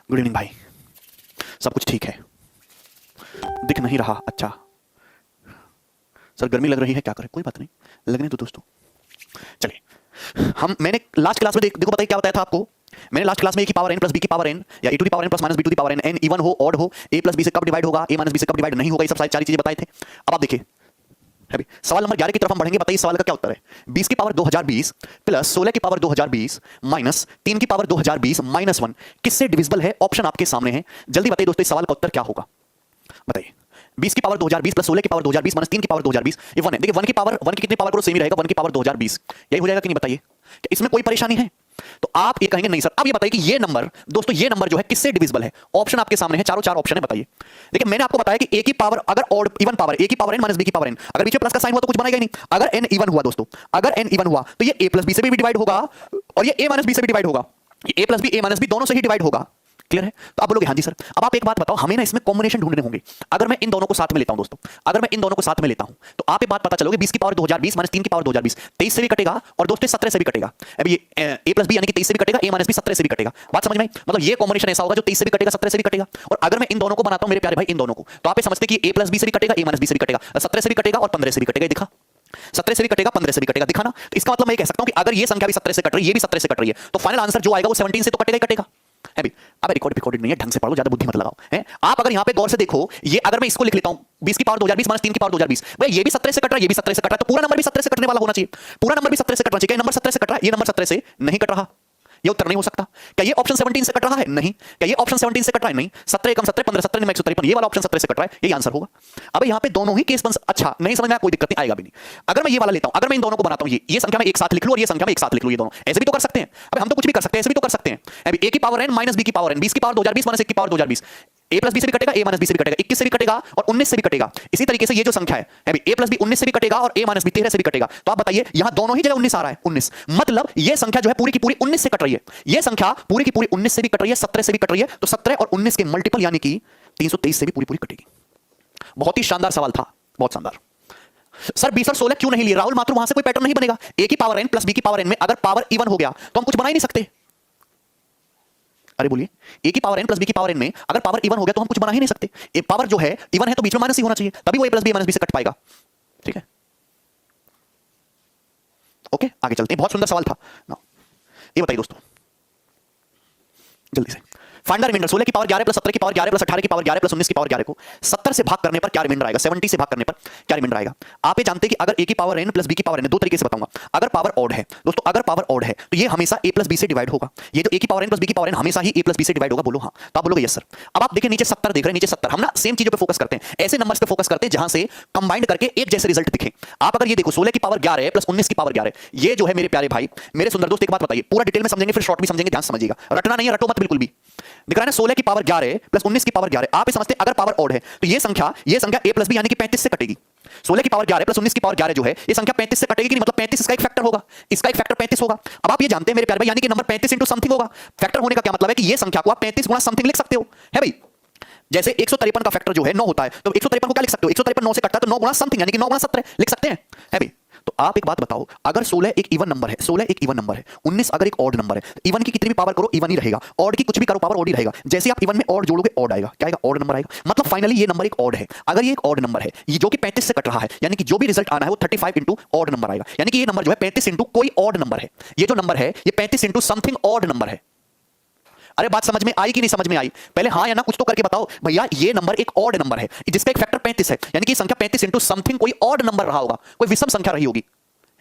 Good evening भाई। सब कुछ ठीक है? दिख नहीं रहा? अच्छा सर, गर्मी लग रही है, क्या करें, कोई बात नहीं, लगने दो दोस्तों। चलिए, मैंने लास्ट क्लास में देखो बताइए क्या बताया था आपको। मैंने लास्ट क्लास में ए की पावर एन प्लस बी की पावर एन या A to the power N plus minus B to the power N, N even हो ऑड हो, ए प्लस बी से कब डिवाइड होगा, ए माइनस बी से कब डिवाइड नहीं होगा, ये सब सारी चीजें बताए थे। अब आप देखिए अभी सवाल नंबर 11 की तरफ हम बढ़ेंगे। बताइए सवाल का क्या उत्तर है। 20 की पावर 2020 प्लस 16 की पावर 2020 माइनस 3 की पावर 2020 माइनस 1 किससे डिविजिबल है? ऑप्शन आपके सामने है, जल्दी बताइए दोस्तों इस सवाल का उत्तर क्या होगा। बताइए 20 की पावर 2020 प्लस 16 की पावर 2020 माइनस 3 की पावर 2020, ये 1 है। देखिए 1 की पावर, 1 की कितनी पावर करो सेम ही रहेगा, 1 की पावर 2020, यही हो जाएगा कि नहीं बताइए। क्या इसमें कोई परेशानी है? तो आप ये कहेंगे नहीं सर। अब ये बताइए कि ये नंबर दोस्तों, ये नंबर जो है किससे डिविजिबल है? ऑप्शन आपके सामने है, चारों चार ऑप्शन है, बताइए। देखिए मैंने आपको बताया कि ए की पावर अगर ऑड इवन पावर, ए की पावर एन माइनस बी की पावर एन, अगर बीच में प्लस का साइन हुआ तो कुछ बनाएगा नहीं। अगर एन इवन हुआ दोस्तों, अगर एन इवन हुआ तो ये ए प्लस बी से भी डिवाइड होगा और ये ए माइनस बी से भी डिवाइड होगा, ये ए प्लस बी ए माइनस बी दोनों से ही डिवाइड होगा। क्लियर है? तो आप बोलोगे हाँ जी सर। अब आप एक बात बताओ, हमें ना इसमें कॉम्बिनेशन ढूंढने होंगे। अगर मैं इन दोनों को साथ में लेता हूं दोस्तों, अगर मैं इन दोनों को साथ में लेता हूं तो आप एक बात पता चलोगे, 20 की पावर 2020 माइनस 3 की पावर 2020 23 से भी कटेगा और दोस्तों 17 से भी कटेगा। अब ये ए प्लस बी यानी कि 23 से भी कटेगा, ए माइनस बी 17 से भी कटेगा। बात समझ में आई? मतलब ये कॉम्बिनेशन ऐसा होगा जो 23 से भी कटेगा, 17 से भी कटेगा। और अगर मैं इन दोनों को बनाता हूं मेरे प्यारे भाई, इन दोनों को, तो आप ये समझते कि ए प्लस बी से भी कटेगा, ए माइनस बी से भी कटेगा, 17 से भी कटेगा और 15 से भी कटेगा। दिखा? 17 से भी कटेगा, 15 से भी कटेगा, दिखा ना? तो इसका मतलब मैं ये कह सकता हूं कि अगर ये संख्या भी 17 से कट रही है, ये भी 17 से कट रही है, तो फाइनल आंसर जो आएगा वो 17 से तो कटेगा ही कटेगा। है भी? अब रिकॉर्डेड नहीं है, ढंग से पढ़ो, ज्यादा बुद्धि मत लगाओ। हैं? आप अगर यहां पे गौर से देखो, ये अगर मैं इसको लिख लेता हूं 20 की पावर 2020 माइनस 3 की पावर 2020, भाई ये भी 17 से कट रहा है, ये भी 17 से कट रहा है, तो पूरा नंबर भी 17 से कटने वाला होना चाहिए। पूरा नंबर भी 17 से कटना चाहिए। क्या नंबर 17 से कट रहा है? ये नंबर 17 से नहीं कट रहा, ये उत्तर नहीं हो सकता। क्या ये ऑप्शन 17 से कट रहा है? नहीं। क्या ये ऑप्शन 17 से कट रहा है? नहीं। 17 कम 17 15 17 153, ये वाला ऑप्शन 17 से कट रहा है, यही आंसर होगा। अब यहां पे दोनों ही केस बन, अच्छा नहीं समझ में आया, कोई दिक्कत नहीं, आएगा भी नहीं। अगर मैं ये वाला लेता हूं, अगर मैं इन दोनों को बनाता हूं, ये संख्या में एक साथ लिख लूं और ये संख्या में एक साथ लिख लूं, ये दोनों ऐसे भी तो कर सकते हैं। अब हम तो कुछ भी कर सकते हैं, ऐसे भी तो कर सकते हैं। अभी ए की पावर एन माइनस बी की पावर एन, 20 की पावर 2020 माइनस 1 की पावर 2020, ए प्लस बी से भी कटेगा, ए माइनस बी से भी कटेगा, 21 से भी कटेगा और 19 से भी कटेगा। इसी तरीके से ये जो संख्या है अभी ए प्लस बी 19 से भी कटेगा और ए माइनस बी 13 से भी कटेगा। तो आप बताइए यहां दोनों ही जगह 19 आ रहा है, 19, मतलब ये संख्या जो है पूरी की पूरी 19 से कट रही है। ये संख्या पूरी की पूरी 19 से भी कट रही है, 17 से भी कट रही है, तो 17 और 19 के मल्टीपल यानी कि 323 से भी पूरी पूरी कटेगी। बहुत ही शानदार सवाल था, बहुत शानदार। सर 20 और 16 क्यों नहीं लिए? राहुल मात्र वहां से कोई पैटर्न नहीं बनेगा। ए की पावर एन प्लस बी की पावर एन में अगर पावर इवन हो गया तो हम कुछ बना ही नहीं सकते। अरे बोलिए, ए की पावर एन प्लस बी की पावर एन में अगर पावर इवन हो गया तो हम कुछ बना ही नहीं सकते। ए पावर जो है इवन है तो बीच में माइनस ही होना चाहिए, तभी वो ए प्लस बी माइनस बी से कट पाएगा। ठीक है, ओके आगे चलते हैं। बहुत सुंदर सवाल था ना। ये बताइए दोस्तों जल्दी से, फाइंड द रिमाइंडर 16 की पावर 11 प्लस 17 की पावर 11 प्लस 18 की पावर 11 प्लस 19 की पावर 11 को 70 से भाग करने पर क्या रिमाइंडर आएगा? 70 से भाग करने पर क्या रिमाइंडर आएगा? आप ये जानते हैं कि अगर ए की पावर एन प्लस बी की पावर एन, दो तरीके से बताऊंगा। अगर पावर ऑड है दोस्तों, अगर पावर ऑड है तो ये हमेशा ए प्लस बी से डिवाइड होगा। ये जो ए की पावर एन प्लस बी की पावर एन हमेशा ही ए प्लस बी से डिवाइड होगा। बोलो हाँ, तो आप बोलोगे यस सर। अब आप देखिए नीचे 70 देख रहे हैं, नीचे 70, हम ना सेम चीजों पे फोकस करते हैं, ऐसे नंबर्स पे फोकस करते हैं जहां से कंबाइंड करके एक जैसे रिजल्ट दिखे। आप अगर ये देखो 16 की पावर 11 प्लस 19 की पावर 11, ये जो है मेरे प्यारे भाई, मेरे सुंदर दोस्त, एक बात बताइए, पूरा डिटेल में समझेंगे फिर शॉर्ट भी समझेंगे, ध्यान समझिएगा, रटना नहीं है, रटो मत बिल्कुल भी। दिख रहा है ना 16 की पावर 11 प्लस 19 की पावर 11, आप ये समझते हैं अगर पावर ऑड है तो ये संख्या ए प्लस बी यानी कि 35 से कटेगी। 16 की पावर 11 प्लस 19 की पावर 11 जो है ये संख्या 35 से कटेगी कि नहीं? मतलब 35 इसका एक फैक्टर होगा, इसका एक फैक्टर 35 होगा। अब आप ये जानते हैं मेरे प्यारे भाई, यानी कि नंबर 35 इंटू समथिंग होगा। फैक्टर होने का क्या मतलब है कि ये संख्या को आप 35 गुना समथिंग लिख सकते हो, है भाई। जैसे 153 का फैक्टर जो है 9 होता है, तो 153 को क्या लिख सकते हो? 153 9 से कटता है तो 9 गुना समथिंग यानी कि 9 गुना 17 लिख सकते हैं, है भाई। तो आप एक बात बताओ, अगर 16 एक इवन नंबर है, 16 एक इवन नंबर है, 19 अगर एक ऑड नंबर है, इवन की कितनी भी पावर करो इवन ही रहेगा, ऑड की कुछ भी करो पावर ऑड ही रहेगा। जैसे आप इवन में ऑड जोड़ोगे ऑड आएगा, क्या आएगा? ऑड नंबर आएगा। मतलब फाइनली ये नंबर एक ऑड है। अगर ये एक ऑड नंबर है, ये जो कि 35 से कट रहा है, यानी कि जो भी रिजल्ट आना है वो 35 इंटू ऑड नंबर आएगा। यानी कि ये नंबर जो है 35 इंटू कोई ऑड नंबर है। ये जो नंबर है ये 35 इंटू समथिंग ऑड नंबर है। अरे बात समझ में आई कि नहीं समझ में आई? पहले हाँ या ना कुछ तो करके बताओ भैया। ये नंबर एक ऑड नंबर है जिसका एक फैक्टर 35 है, यानी कि संख्या 35 इंटू समथिंग कोई ऑड नंबर रहा होगा, कोई विषम संख्या रही होगी,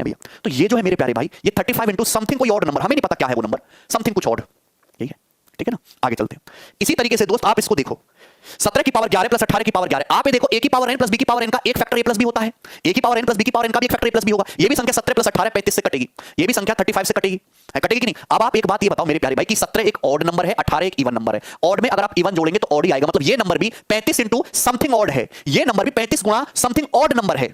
है भैया। तो ये जो है मेरे प्यारे भाई, ये 35 इंटू समथिंग कोई ऑड नंबर, हमें नहीं पता क्या है वो नंबर, समथिंग कुछ ऑड, ठीक है, ठीक है ना। आगे चलते हैं। इसी तरीके से दोस्त आप इसको देखो, 17 की पावर 11 प्लस 18 की पावर 11, आप ये देखो ए की पावर एन प्लस बी की पावर एन का एक फैक्टर ए प्लस बी होता है, ए की पावर एन प्लस बी की पावर एन का भी एक फैक्टर ए प्लस बी होगा। ये भी संख्या 17 प्लस 18 35 से कटेगी, ये भी संख्या 35 से कटेगी, कटेगी कि नहीं? अब आप एक बात ये बताओ मेरे प्यारे भाई कि 17 एक ऑड नंबर है, 18 एक इवन नंबर है। ऑड में अगर आप इवन जोड़ेंगे तो ऑड ही आएगा, मतलब ये नंबर भी 35 इंटू समथिंग ऑड है, ये नंबर भी 35 गुणा समथिंग ऑड नंबर है।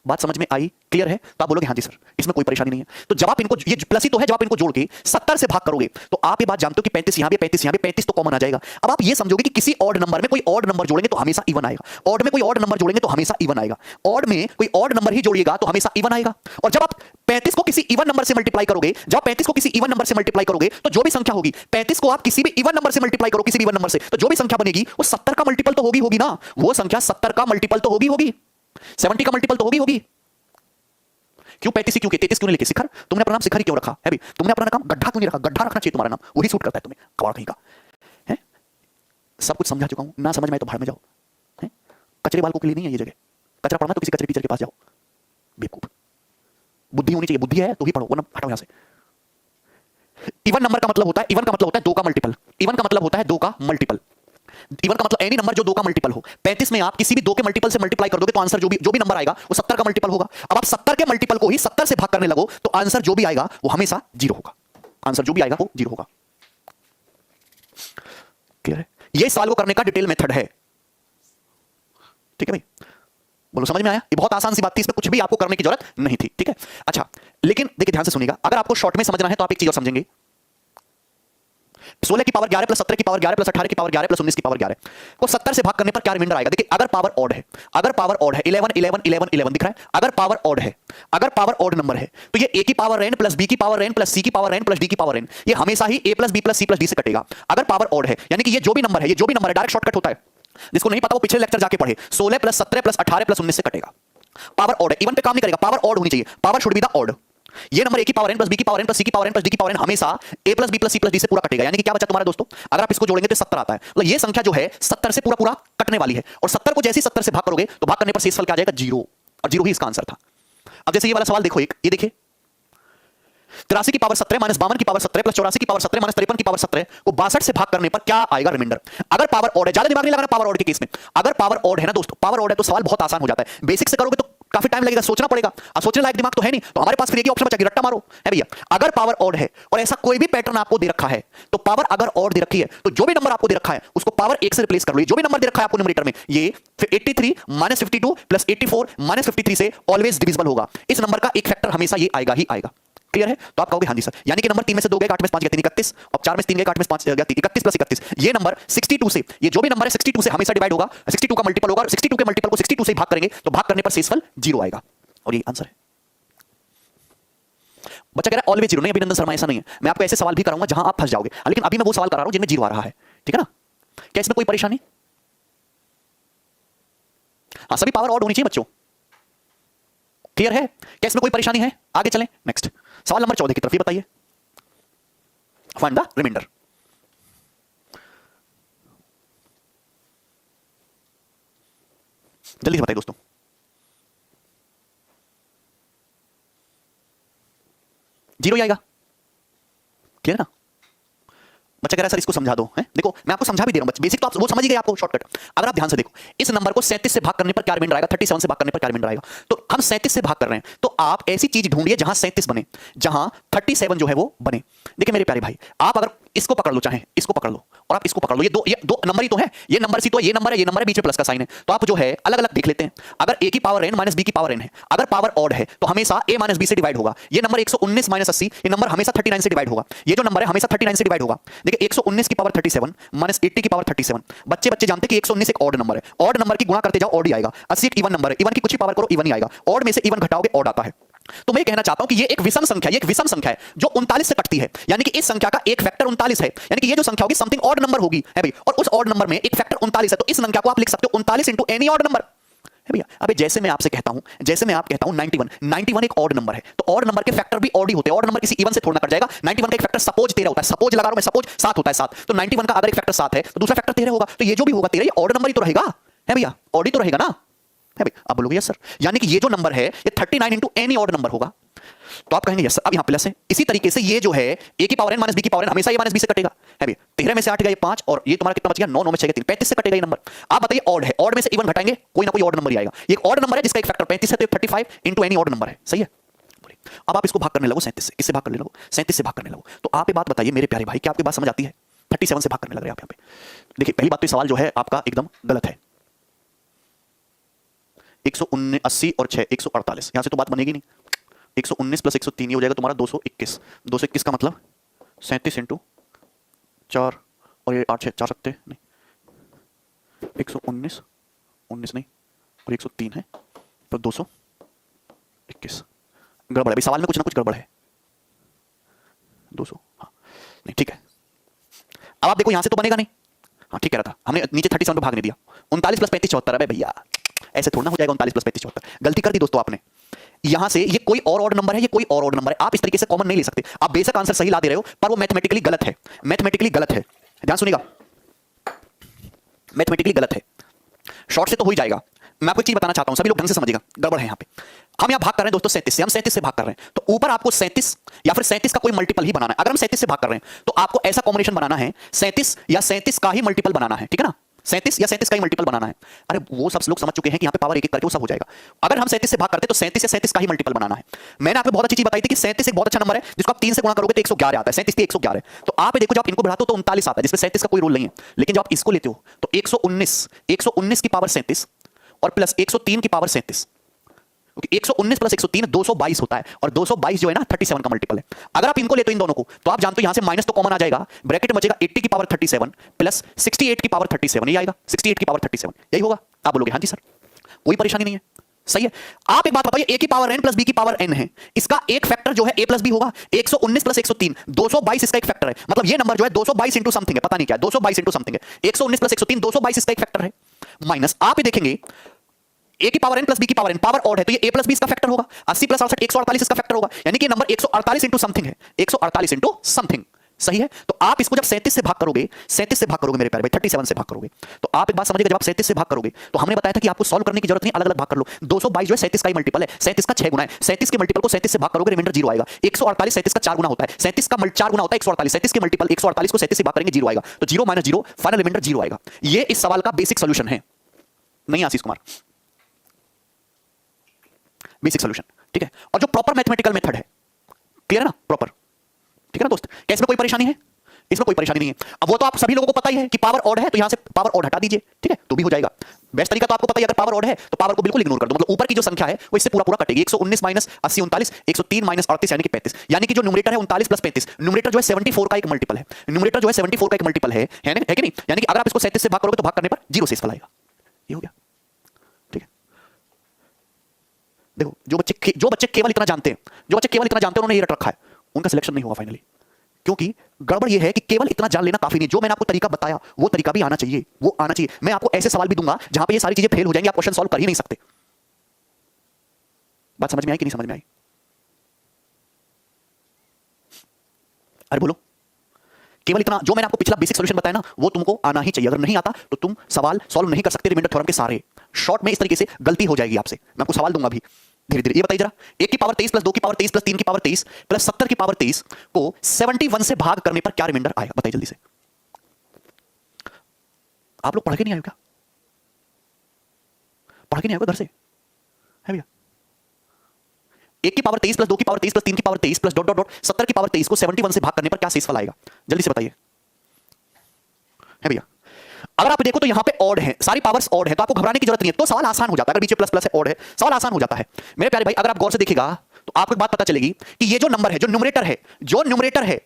बात समझ में आई? क्लियर है? तो आप बोलोगे हाँ जी सर, इसमें कोई परेशानी नहीं है। तो जब आप इनको, ये प्लस ही तो है, जब आप इनको जोड़ के 70 से भाग करोगे तो आप ये बात जानते हो कि 35 यहां भी, 35 यहां भी, 35 तो कॉमन आ जाएगा। अब आप ये समझोगे कि किसी ऑड नंबर में कोई ऑड नंबर जोड़ेंगे तो हमेशा इवन आएगा, ऑड में कोई ऑड नंबर जोड़ेंगे तो हमेशा इवन आएगा, ऑड में कोई ऑड नंबर ही जोड़िएगा तो हमेशा इवन आएगा। और जब आप 35 को किसी इवन नंबर से मल्टीप्लाई करोगे, जब 35 को किसी इवन नंबर से मल्टीप्लाई करोगे तो जो भी संख्या होगी, 35 को आप किसी भी इवन नंबर से मल्टीप्लाई करो, किसी भी इवन नंबर से, तो जो भी संख्या बनेगी वो 70 का मल्टीपल तो होगी ना, वो संख्या 70 का मल्टीपल तो होगी, 70 का मल्टीपल तो होगी। क्यों 35 क्यों 33 क्यों नहीं लिखे? शिखर, तुमने अपना नाम शिखर ही क्यों रखा है भी? तुमने अपना नाम गड्ढा क्यों नहीं रखा? गड्ढा रखना चाहिए तुम्हारा नाम, वही सूट करता है तुम्हें, कबाड़ कहीं का है। सब कुछ समझा चुका हूं, ना समझ में आए तो भाड़ में जाओ। है कचरे बालकों के लिए नहीं है ये जगह। कचरा पढ़ना तो किसी कचरे टीचर के पास जाओ, बेवकूफ। बुद्धि होनी चाहिए, बुद्धि है तो ही पढ़ो, वरना हटाओ यहां से। इवन नंबर का मतलब होता है, इवन का मतलब होता है 2 का मल्टीपल, इवन का मतलब होता है 2 का मल्टीपल। इवन का मतलब एनी नंबर जो 2 का मल्टीपल हो। 35 में आप किसी भी 2 के मल्टीपल से मल्टीप्लाई कर दोगे तो आंसर जो भी नंबर आएगा वो 70 का मल्टीपल होगा। अब आप 70 के मल्टीपल को ही 70 से भाग करने लगो तो आंसर जो भी आएगा वो हमेशा 0 होगा, आंसर जो भी आएगा वो 0 होगा। क्लियर है? ये सवाल को करने का डिटेल मेथड है, ठीक है भाई? बोलो समझ में आया? ये बहुत आसान सी बात थी, इसमें कुछ भी आपको करने की जरूरत नहीं थी, ठीक है? अच्छा, लेकिन देखिए ध्यान से सुनिएगा, अगर आपको शॉर्ट में समझना है तो आप एक चीज और समझेंगे, 16 की पावर 11 प्लस 17 की पावर 11 प्लस 18 की पावर 11 प्लस 19 की पावर 11 को 70 से भाग करने पर क्या रिमाइंडर आएगा? देखिए अगर पावर ऑड है, अगर पावर ऑड है 11 11 11 11 दिख रहा है, अगर पावर ऑड है, अगर पावर ऑड नंबर है तो ये a की पावर n प्लस b की पावर n प्लस c की पावर n प्लस d की पावर n, ये हमेशा ही a plus b plus c plus d से कटेगा अगर पावर ऑड है। यानी कि ये जो भी नंबर है, ये जो भी नंबर है डायरेक्ट शॉर्टकट होता है, जिसको नहीं पता वो पिछले लेक्चर जाके पढ़े, 16 प्लस 17 प्लस 18 प्लस 19 से कटेगा। पावर ऑड है, इवन पे काम नहीं करेगा, पावर ऑड होनी चाहिए, power should be the odd. ये नंबर a की पावर n प्लस b की पावर n प्लस c की पावर n प्लस d की पावर n हमेशा a plus b plus c plus d से पूरा कटेगा। यानी कि क्या बचा तुम्हारा दोस्तों? अगर आप इसको जोड़ेंगे तो 70 आता है, मतलब ये संख्या जो है 70 से पूरा पूरा कटने वाली है, और 70 को जैसे ही 70 से भाग करोगे तो भाग करने पर शेषफल क्या आ जाएगा? 0, और 0 ही इसका आंसर था। अब जैसे ये वाला सवाल देखो, एक ये देखिए, 83 की पावर 17 माइनस 52 की पावर 17 प्लस 84 की पावर 17 माइनस 53 की पावर 17 को 62 से भाग करने पर क्या आएगा रिमाइंडर? अगर पावर ऑड है, ज्यादा दिमाग नहीं लगाना पावर ऑड के केस में, अगर पावर ऑड है ना दोस्तों, पावर ऑड है तो सवाल बहुत आसान हो जाता है। बेसिक से करोगे तो काफी टाइम लगेगा, सोचना पड़ेगा, अब सोचने लायक दिमाग तो है नहीं, तो हमारे पास फिर एक ही ऑप्शन बचा कि रट्टा मारो, है भैया। अगर पावर ऑड है और ऐसा कोई भी पैटर्न आपको दे रखा है, तो पावर अगर ऑड दे रखी है तो जो भी नंबर आपको दे रखा है उसको पावर 1 से रिप्लेस कर लो। जो भी नंबर दे रखा है आपको न्यूमरेटर में, ये 83 माइनस 52 प्लस 84 माइनस 53 से ऑलवेज डिविजिबल होगा। इस नंबर का एक फैक्टर हमेशा ये आएगा ही आएगा। क्लियर है? तो आप कहोगे हाँ जी सर, यानी कि नंबर 3 में से 2 गए, 8 में से 5 गए, 3 31, और 4 में से 3 गए, 8 में से 5 गया, 31 प्लस 31, ये नंबर 62 से, ये जो भी नंबर है 62 से हमेशा डिवाइड होगा, 62 का मल्टीपल होगा, और 62 के मल्टीपल को 62 से भाग करेंगे तो भाग करने पर शेषफल 0 आएगा, और ये आंसर है। बच्चा कह रहा है ऑलवेज 0 नहीं अभिनंदन शर्मा, ऐसा नहीं है, मैं आपको ऐसे सवाल भी कराऊंगा जहां आप फंस जाओगे, लेकिन अभी मैं वो सवाल करा रहा हूं जिनमें 0 आ रहा है, ठीक है ना? क्या इसमें कोई परेशानी? हाँ, सभी पावर ऑड होनी चाहिए बच्चों। क्लियर है? क्या इसमें कोई परेशानी है? आगे चलें, नेक्स्ट सवाल नंबर 14 की तरफ, ये बताइए, फाइंड द रिमाइंडर। जल्दी से बताइए दोस्तों। जीरो ही आएगा, क्लियर ना? बच्चा कह रहा है सर इसको समझा दो, है? देखो मैं आपको समझा भी दे रहा हूं, बेसिक तो आप वो समझ ही गए, आपको शॉर्टकट। अगर आप ध्यान से देखो, इस नंबर को 37 से भाग करने पर क्या रिमाइंडर आएगा? 37 से भाग करने पर क्या रिमाइंडर आएगा? तो हम 37 से भाग कर रहे हैं, तो आप ऐसी चीज ढूंढिए जहां 37 बने, जहां 37 जो है वो बने। देखिए मेरे प्यारे भाई, आप अगर इसको पकड़ लो, चाहे इसको पकड़ लो और आप इसको पकड़ लो, ये दो नंबर ही तो है, ये नंबर सी तो ये नंबर है, ये नंबर है, बीच में प्लस का साइन है, तो आप जो है अलग अलग देख लेते हैं। अगर a की पावर n माइनस b की पावर n है, अगर पावर ऑड है तो हमेशा a माइनस b से डिवाइड होगा। ये नंबर 119 माइनस 80, ये नंबर हमेशा 39 से डिवाइड होगा। ये जो नंबर है हमेशा 39 से डिवाइड होगा। देखिए 119 की पावर 37 माइनस 80 की पावर 37, बच्चे जानते हैं कि 119 एक ऑड नंबर है, ऑड नंबर की गुणा करते जाओ ऑड ही आएगा। 80 एक इवन नंबर है, इवन की कुछ ही पावर करो इवन ही आएगा, ऑड में से इवन घटाओगे ऑड आता है। तो मैं कहना चाहता हूं कि ये एक विषम संख्या, ये एक विषम संख्या है जो 39 से कटती है, यानी कि इस संख्या का एक फैक्टर 39 है, यानी कि ये जो संख्या होगी समथिंग ऑड नंबर होगी, है भाई, और उस ऑड नंबर में एक फैक्टर 39 है, तो इस संख्या को आप लिख सकते हो 39 इंटू एनी ऑड नंबर, है भैया। अबे जैसे मैं आपसे कहता हूं, जैसे मैं आप कहता हूं 91 एक ऑड नंबर है, तो ऑड नंबर के फैक्टर भी ऑड ही होते हैं, ऑड नंबर किसी इवन से थोड़ा कट जाएगा। 91 का एक फैक्टर सपोज 13 होता है, सपोज लगा रहा हूं मैं, सपोज 7 होता है 7, तो 91 का अगर एक फैक्टर 7 है तो दूसरा फैक्टर 13 होगा, तो ये जो भी होगा 13 ये ऑड नंबर ही तो रहेगा, है भैया, ऑड ही तो रहेगा ना, है भाई। अब बोलोगे यस सर, यानी कि ये जो नंबर है ये 39 इंटू एनी ऑड नंबर होगा, तो आप कहेंगे यस सर। अब यहां प्लस है, इसी तरीके से ये जो है a की पावर n माइनस b की पावर n हमेशा ये माइनस b से कटेगा, है भाई। 13 में से 8 गया ये 5, और ये तुम्हारा कितना बच गया 9, 9 में 6 गया 3, 35 से कटेगा ये नंबर। आप बताइए ऑड है, ऑड में से इवन घटाएंगे कोई ना कोई ऑड नंबर ही आएगा। ये एक ऑड नंबर है जिसका एक फैक्टर 35 है, तो 35 इंटू एनी ऑड नंबर है, सही है। अब आप इसको भाग करने लगो 37 से, इससे भाग करने लगो 37 से भाग करने लगो, तो आप ये बात बताइए मेरे प्यारे भाई, क्या आपकी बात समझ आती है? 37 से भाग करने लग रहे हैं आप यहाँ पे। देखिए पहली बात तो सवाल जो है आपका एकदम गलत है, 180 और 6 148, यहां से तो बात बनेगी नहीं। 119 प्लस 103 ये हो जाएगा तुम्हारा 221। 221 का मतलब 37 इंटू 4 और ये 8 6 4 सकते नहीं, 119 19 नहीं और 103 है तो 221। गड़बड़ है भाई, सवाल में कुछ ना कुछ गड़बड़ है। 200 हाँ नहीं ठीक है। अब आप देखो यहां से तो बनेगा नहीं, हाँ ठीक कह रहा था, हमने नीचे 37 पे भाग नहीं दिया। 39 प्लस 35 74 है भैया, ऐसे थोड़ा ना हो जाएगा 39 प्लस 35 74। गलती कर दी दोस्तों आपने, यहां से ये कोई और ऑड नंबर है, ये कोई और ऑड नंबर है, आप इस तरीके से कॉमन नहीं ले सकते। आप बेशक आंसर सही ला दे रहे हो पर वो मैथमेटिकली गलत है, मैथमेटिकली गलत है। ध्यान सुनिएगा, मैथमेटिकली गलत है। शॉर्ट से तो हो ही जाएगा। मैं आपको एक चीज बताना चाहता हूं, सभी लोग ढंग से समझिएगा, गड़बड़ है यहां पे। हम यहां भाग कर रहे हैं दोस्तों 37 से, हम 37 से भाग कर रहे हैं तो ऊपर आपको 37 या फिर 37 का कोई मल्टीपल ही बनाना है। अगर हम 37 से भाग कर रहे हैं तो आपको ऐसा कॉम्बिनेशन बनाना है 37 या 37 का ही मल्टीपल बनाना है, ठीक है ना। 37 या 37 का ही मल्टीपल बनाना है। अरे वो सब लोग समझ चुके हैं कि यहां पे पावर एक एक करके वो सब हो जाएगा। अगर हम 37 से भाग करते तो 37 या 37 का ही मल्टीपल बनाना है। मैंने आपको बहुत अच्छी चीज बताई थी कि 37 एक बहुत अच्छा नंबर है जिसको आप 3 से गुणा करोगे तो 111 आता है। 37 की 111 है तो आप देखो जब आप इनको बढ़ाते हो तो 39 आता है, जिसमें 37 का कोई रूल नहीं है। लेकिन जब आप इसको लेते हो तो 119 की पावर 37 और प्लस 103 की पावर 37, क्योंकि 119 प्लस 103 222 होता है और 222 जो है ना 37 का मल्टीपल है। अगर आप इनको लेते हो इन दोनों को तो आप जानते हो यहां से माइनस तो कॉमन आ जाएगा, ब्रैकेट में बचेगा 80 की पावर 37 प्लस 68 की पावर 37, ये आएगा 68 की पावर 37, यही होगा। आप बोलोगे हाँ जी सर कोई परेशानी नहीं है, सही है। आप एक बात बताइए, ए की पावर n प्लस बी की पावर n है, इसका एक फैक्टर जो है a प्लस बी होगा। 119 प्लस 103 222 इसका एक फैक्टर है, मतलब ये नंबर जो है 222 इंटू समथिंग है, पता नहीं क्या है, 222 इंटू समथिंग है। 119 प्लस 103 222 इसका एक फैक्टर है। माइनस आप ये देखेंगे a की पावर n प्लस b की पावर n, पावर ऑड है तो ये a प्लस b इसका फैक्टर होगा। 80 प्लस 68 148 इसका फैक्टर होगा, यानी कि नंबर 148 इंटू समथिंग है, 148 इंटू समथिंग, सही है। तो आप इसको जब 37 से भाग करोगे, 37 से भाग करोगे मेरे प्यारे भाई, 37 से भाग करोगे तो आप एक बात समझिएगा, जब आप 37 से भाग करोगे तो हमने बताया था कि आपको सॉल्व करने की जरूरत नहीं, अलग अलग भाग कर लो। 222 जो है 37 का ही मल्टीपल है, 37 का 6 गुना है, 37 के मल्टीपल को 37 से भाग करोगे रिमाइंडर 0 आएगा। 148 37 का 4 गुना होता है, 37 का 4 गुना होता है 148, 37 के मल्टीपल 148 को 37 से भाग करेंगे 0 आएगा, तो 0 माइनस 0 फाइनल रिमाइंडर 0 आएगा। ये इस सवाल का बेसिक सॉल्यूशन है, नहीं आशीष कुमार, बेसिक सॉल्यूशन, ठीक है। और जो प्रॉपर मैथमेटिकल मेथड है, क्लियर है ना, प्रॉपर, ठीक है ना दोस्त। क्या इसमें कोई परेशानी है? इसमें कोई परेशानी नहीं है। अब वो तो आप सभी लोगों को पता ही है कि पावर ऑड है तो यहां से पावर ऑड हटा दीजिए, ठीक है, तो भी हो जाएगा। बेस्ट तरीका तो आपको पता ही, अगर पावर ऑड है तो पावर को बिल्कुल इग्नोर कर दो, मतलब ऊपर की जो संख्या है वो इससे पूरा पूरा कटेगी। 119 माइनस 80 39, 103 माइनस 38 यानी कि 35, यानी कि जो न्यूमरेटर है 39 प्लस 35, न्यूमरेटर जो है 74 का एक मल्टीपल है, न्यूमरेटर जो है 74 का एक मल्टीपल है कि नहीं, यानी कि अगर आप इसको 37 से भाग करोगे तो भाग करने पर 0 से फल आएगा, ये हो गया, ठीक है। देखो जो बच्चे केवल इतना जानते हैं, उन्होंने ये रट रखा है, उनका सिलेक्शन नहीं होगा फाइनली, क्योंकि गड़बड़ ये है कि केवल इतना जान लेना काफी नहीं, जो मैंने आपको तरीका बताया वो तरीका भी आना चाहिए, वो आना चाहिए। मैं आपको ऐसे सवाल भी दूंगा जहां पे ये सारी चीजें फेल हो जाएंगी, आप क्वेश्चन सॉल्व कर ही नहीं सकते। बात समझ में आई कि नहीं समझ में आई? अरे बोलो, केवल इतना जो मैंने आपको पिछला बेसिक सॉल्यूशन बताया ना वो तुमको आना ही चाहिए, अगर नहीं आता तो तुम सवाल सॉल्व नहीं कर सकते रिमाइंडर थ्योरम के सारे। शॉर्ट में इस तरीके से गलती हो जाएगी आपसे, मैं आपको सवाल दूंगा भी धीरे धीरे। ये बताइए जरा, 1 की पावर 23 प्लस 2 की पावर 23 प्लस 3 की पावर 23 प्लस 70 की पावर 23 को 71 से भाग करने पर क्या रिमाइंडर आएगा? बताइए जल्दी से। आप लोग पढ़ के नहीं आए क्या? पढ़ के नहीं आए घर से? है भैया, 1 की पावर 23 प्लस 2 की पावर 23 प्लस 3 की power 23 plus dot dot dot 70 की पावर 23 को 71 से भाग करने पर क्या शेषफल आएगा? जल्दी से बताइए। है भैया, अगर आप देखो तो यहां पे ऑड है, सारी पावर्स ऑड है, तो आपको घबराने की जरूरत नहीं है, तो सवाल आसान हो जाता है। अगर बीच में प्लस प्लस है, ऑड है, सवाल आसान हो जाता है मेरे प्यारे भाई। अगर आप गौर से देखिएगा तो आपको एक बात पता चलेगी कि ये जो नंबर है, जो न्यूमरेटर है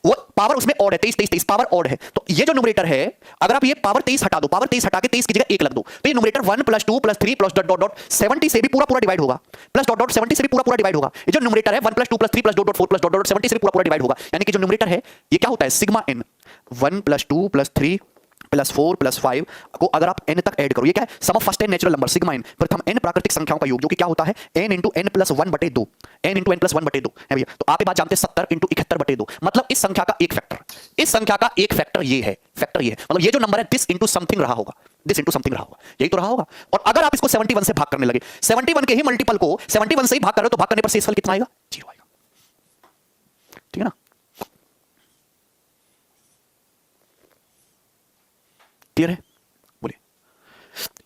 वो पावर उसमें ऑड है, 23 23 23 पावर ऑड है, तो ये जो न्यूमरेटर है अगर आप ये पावर 23 हटा दो, पावर 23 हटा के 23 की जगह 1 लग दो, तो ये numerator 1 plus 2 plus 3 plus dot dot dot 70 से भी पूरा पूरा डिवाइड होगा, प्लस डॉट डॉट 70 से भी पूरा पूरा डिवाइड होगा। ये जो न्यूमरेटर है 1 plus 2 plus 3 plus dot dot 4 plus dot dot 70 से भी पूरा पूरा डिवाइड होगा, यानी कि जो न्यूमरेटर है ये क्या होता है, sigma n। 1 plus 2 plus 3 plus 4 plus 5 को अगर आप n तक ऐड करो, ये क्या है, sum of first n natural number sigma n, प्रथम n प्राकृतिक संख्याओं का योग, जो कि क्या होता है n इंटू n प्लस 1 बटे 2, n इंटू n प्लस 1 बटे 2 है भैया। तो आप ये बात जानते हैं 70 इंटू 71 बटे 2, मतलब इस संख्या का एक फैक्टर, इस संख्या का एक फैक्टर ये है, मतलब ये जो नंबर है दिस इंटू समथिंग रहा होगा, दिस इंटू समथिंग रहा होगा, यही तो रहा होगा। और अगर आप इसको 71 से भाग करने लगे, 71 के ही मल्टीपल को 71 से ही भाग कर रहे हो तो भाग करने पर शेषफल कितना आएगा? 0 आएगा, ठीक है ना, क्लियर है? बोलिए,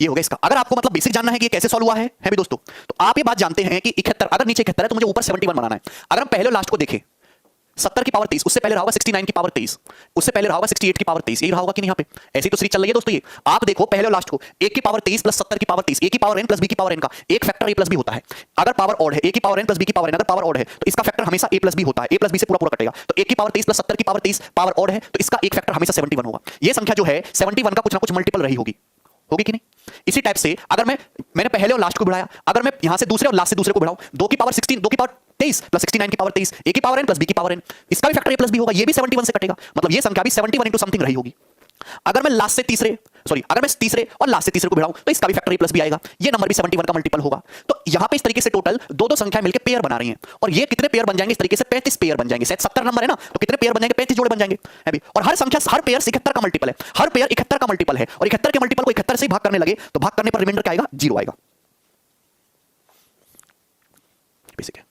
ये हो गया इसका। अगर आपको मतलब बेसिक जानना है कि ये कैसे सॉल्व हुआ है भी दोस्तों, तो आप ये बात जानते हैं कि 71, अगर नीचे 71 है तो मुझे ऊपर 71 बनाना है। अगर हम पहले लास्ट को देखें 70 की पावर 23, उससे पहले रहा होगा 69 की पावर 23, उससे पहले रहा होगा 68 की पावर 23, यही रहा होगा कि नहीं? यहाँ पे ऐसी तो सीरीज चल रही है दोस्तों। ये आप देखो पहले और लास्ट को, a की पावर 23 प्लस 70 की पावर 23, a की पावर n प्लस b की पावर n का एक फैक्टर a प्लस b होता है। अगर पावर ऑड है, a की पावर n प्लस b की पावर n, अगर पावर ऑड है तो इसका फैक्टर हमेशा a प्लस b होता है, a प्लस b से पूरा पूरा कटेगा। तो a की पावर 23 प्लस 70 की पावर 23 पावर ऑड है तो इसका एक फैक्टर हमेशा 71 होगा। ये संख्या जो है 71 का कुछ ना कुछ मल्टीपल रही होगी, होगी कि नहीं? इसी टाइप से अगर मैंने पहले और लास्ट को बढ़ाया, अगर मैं यहां से दूसरे और लास्ट से दूसरे को बढ़ाऊं, 2 की पावर 16, 2 की पावर 23 प्लस 69 की पावर 23, a की पावर n प्लस b की पावर n, इसका भी फैक्टर a प्लस b होगा, ये भी 71 से कटेगा, मतलब ये संख्या भी 71 इंटू समथिंग रही होगी। अगर मैं लास्ट से तीसरे अगर मैं तीसरे और लास्ट से तीसरे को बढ़ाऊं तो इसका भी फैक्टर a प्लस b आएगा, ये नंबर भी 71 का मल्टीपल होगा। तो यहां पे इस तरीके से टोटल दो दो संख्या मिलकर पेयर बना रही हैं, और ये कितने पेयर बन जाएंगे इस तरीके से? 35 पेयर बन जाएंगे। शायद 70 नंबर है ना, तो कितने पेयर बन जाएंगे? 35 जोड़े बन जाएंगे, है भी। और हर संख्या, हर पेयर 71 का मल्टीपल है, हर पेयर 71 का मल्टीपल है, और 71 के मल्टीपल को 71 से भाग करने लगे तो भाग करने पर रिमाइंडर क्या आएगा? 0 आएगा। बेसिक है।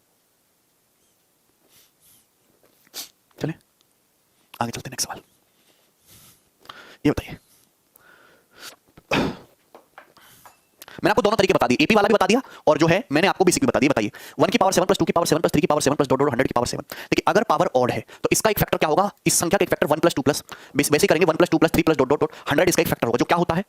चले आगे चलते हैं, नेक्स्ट सवाल। ये बताइए, मैंने आपको दोनों तरीके बता दिए, एपी वाला भी बता दिया और जो है मैंने आपको बेसिक भी बता दिया। बताइए 1 की पावर 7 प्लस 2 की पावर 7 प्लस 3 की पावर 7 प्लस डॉट डॉट 100 की पावर 7। देखिए अगर पावर ऑड है तो इसका एक फैक्टर क्या होगा? इस संख्या का एक फैक्टर 1 प्लस 2 प्लस बेसिक करेंगे 1 plus 2 plus 3 plus dot dot 100, इसका एक फैक्टर होगा जो क्या होता है?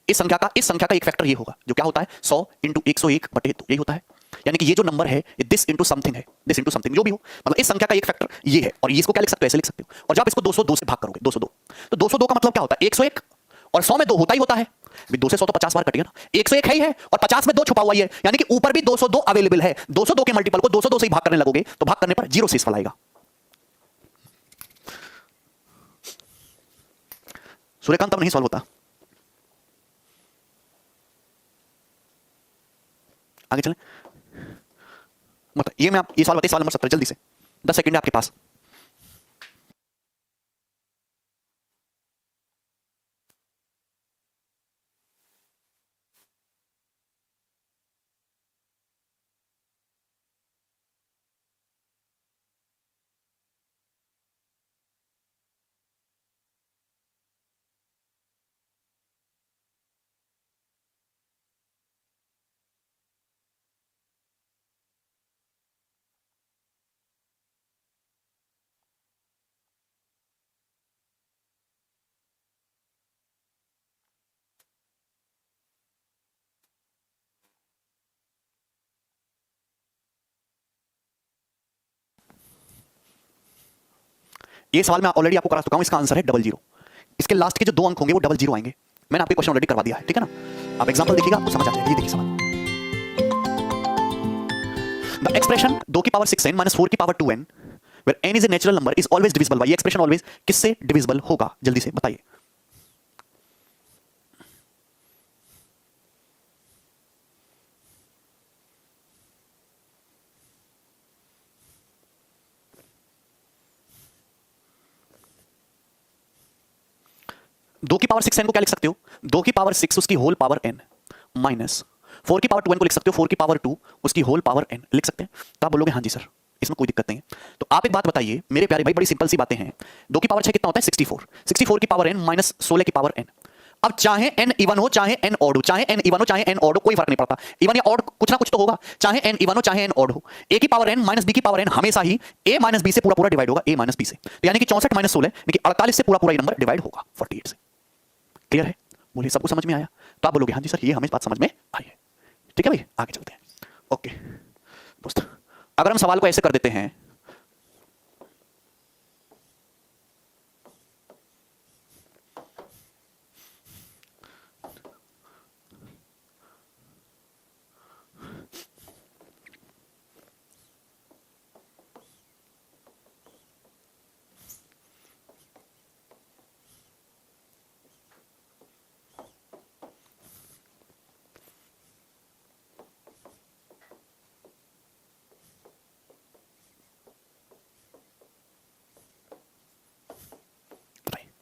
इस संख्या का एक फैक्टर ये होगा जो क्या होता है? 100 इंटू 101 बटे 2, यही होता है। यानी कि ये जो नंबर है ये दिस इंटू समथिंग है, दिस इंटू समथिंग जो भी हो, मतलब इस संख्या का एक फैक्टर ये है, और ये इसको क्या लिख सकते हो? ऐसे लिख सकते हो। और जब आप इसको 202 से भाग करोगे, 202, तो 202 का मतलब क्या होता है? 101 और 100 में 2 होता ही होता है, 2 से 100 तो 50 बार कटेगा ना। 101 है ही है और 50 में 2 छुपा हुआ ही है, यानी कि ऊपर भी 202 अवेलेबल है। 202 के मल्टीपल को 202 से ही भाग करने लगोगे तो भाग करने पर 0 शेषफल आएगा। सूर्यकांत अब नहीं सॉल्व होता। आगे चलें, मतलब ये मैं ये सवाल बताइए, सवाल नंबर 17 जल्दी से, 10 सेकंड है आपके पास। ये सवाल मैं ऑलरेडी आपको करा चुका हूं, इसका आंसर है 00। इसके लास्ट के जो 2 अंक होंगे वो 00 आएंगे। मैंने आपको क्वेश्चन ऑलरेडी करवा दिया है, ठीक है ना। आप एग्जांपल देखिएगा आपको समझ आ जाएगा। ये देखिए सवाल, द एक्सप्रेशन 2 की पावर 6n माइनस 4 की power 2n where n is a natural number is always divisible by, ये एक्सप्रेशन ऑलवेज किससे डिविजिबल होगा? जल्दी से बताइए। दो की पावर 6n को क्या लिख सकते हो? 2 की पावर 6 उसकी होल पावर n माइनस 4 की पावर 2n को लिख सकते हो 4 की पावर 2 उसकी होल पावर n लिख सकते हैं। तो आप बोलोगे हाँ जी सर, इसमें कोई दिक्कत नहीं है। तो आप एक बात बताइए मेरे प्यारे भाई, बड़ी सिंपल सी बातें हैं। 2 की पावर 6 कितना होता है? 64। 64 की पावर n माइनस 16 की पावर n। अब चाहे n इवन हो चाहे n ऑड हो, चाहे n इवन हो चाहे n ऑड हो, कोई फर्क नहीं पड़ता। इवन या ऑड कुछ ना कुछ तो होगा, चाहे n इवन हो चाहे n ऑड हो। a की पावर n माइनस b की पावर n हमेशा ही a माइनस b से पूरा पूरा डिवाइड होगा, a माइनस b से। तो यानी कि 64 माइनस 16 यानी कि 48 से पूरा पूरा ये नंबर डिवाइड होगा 48 से। क्लियर है? बोलिए सबको समझ में आया? तो आप बोलोगे हाँ जी सर, ये हमें बात समझ में आई है। ठीक है भाई, आगे चलते हैं। ओके दोस्त, अगर हम सवाल को ऐसे कर देते हैं,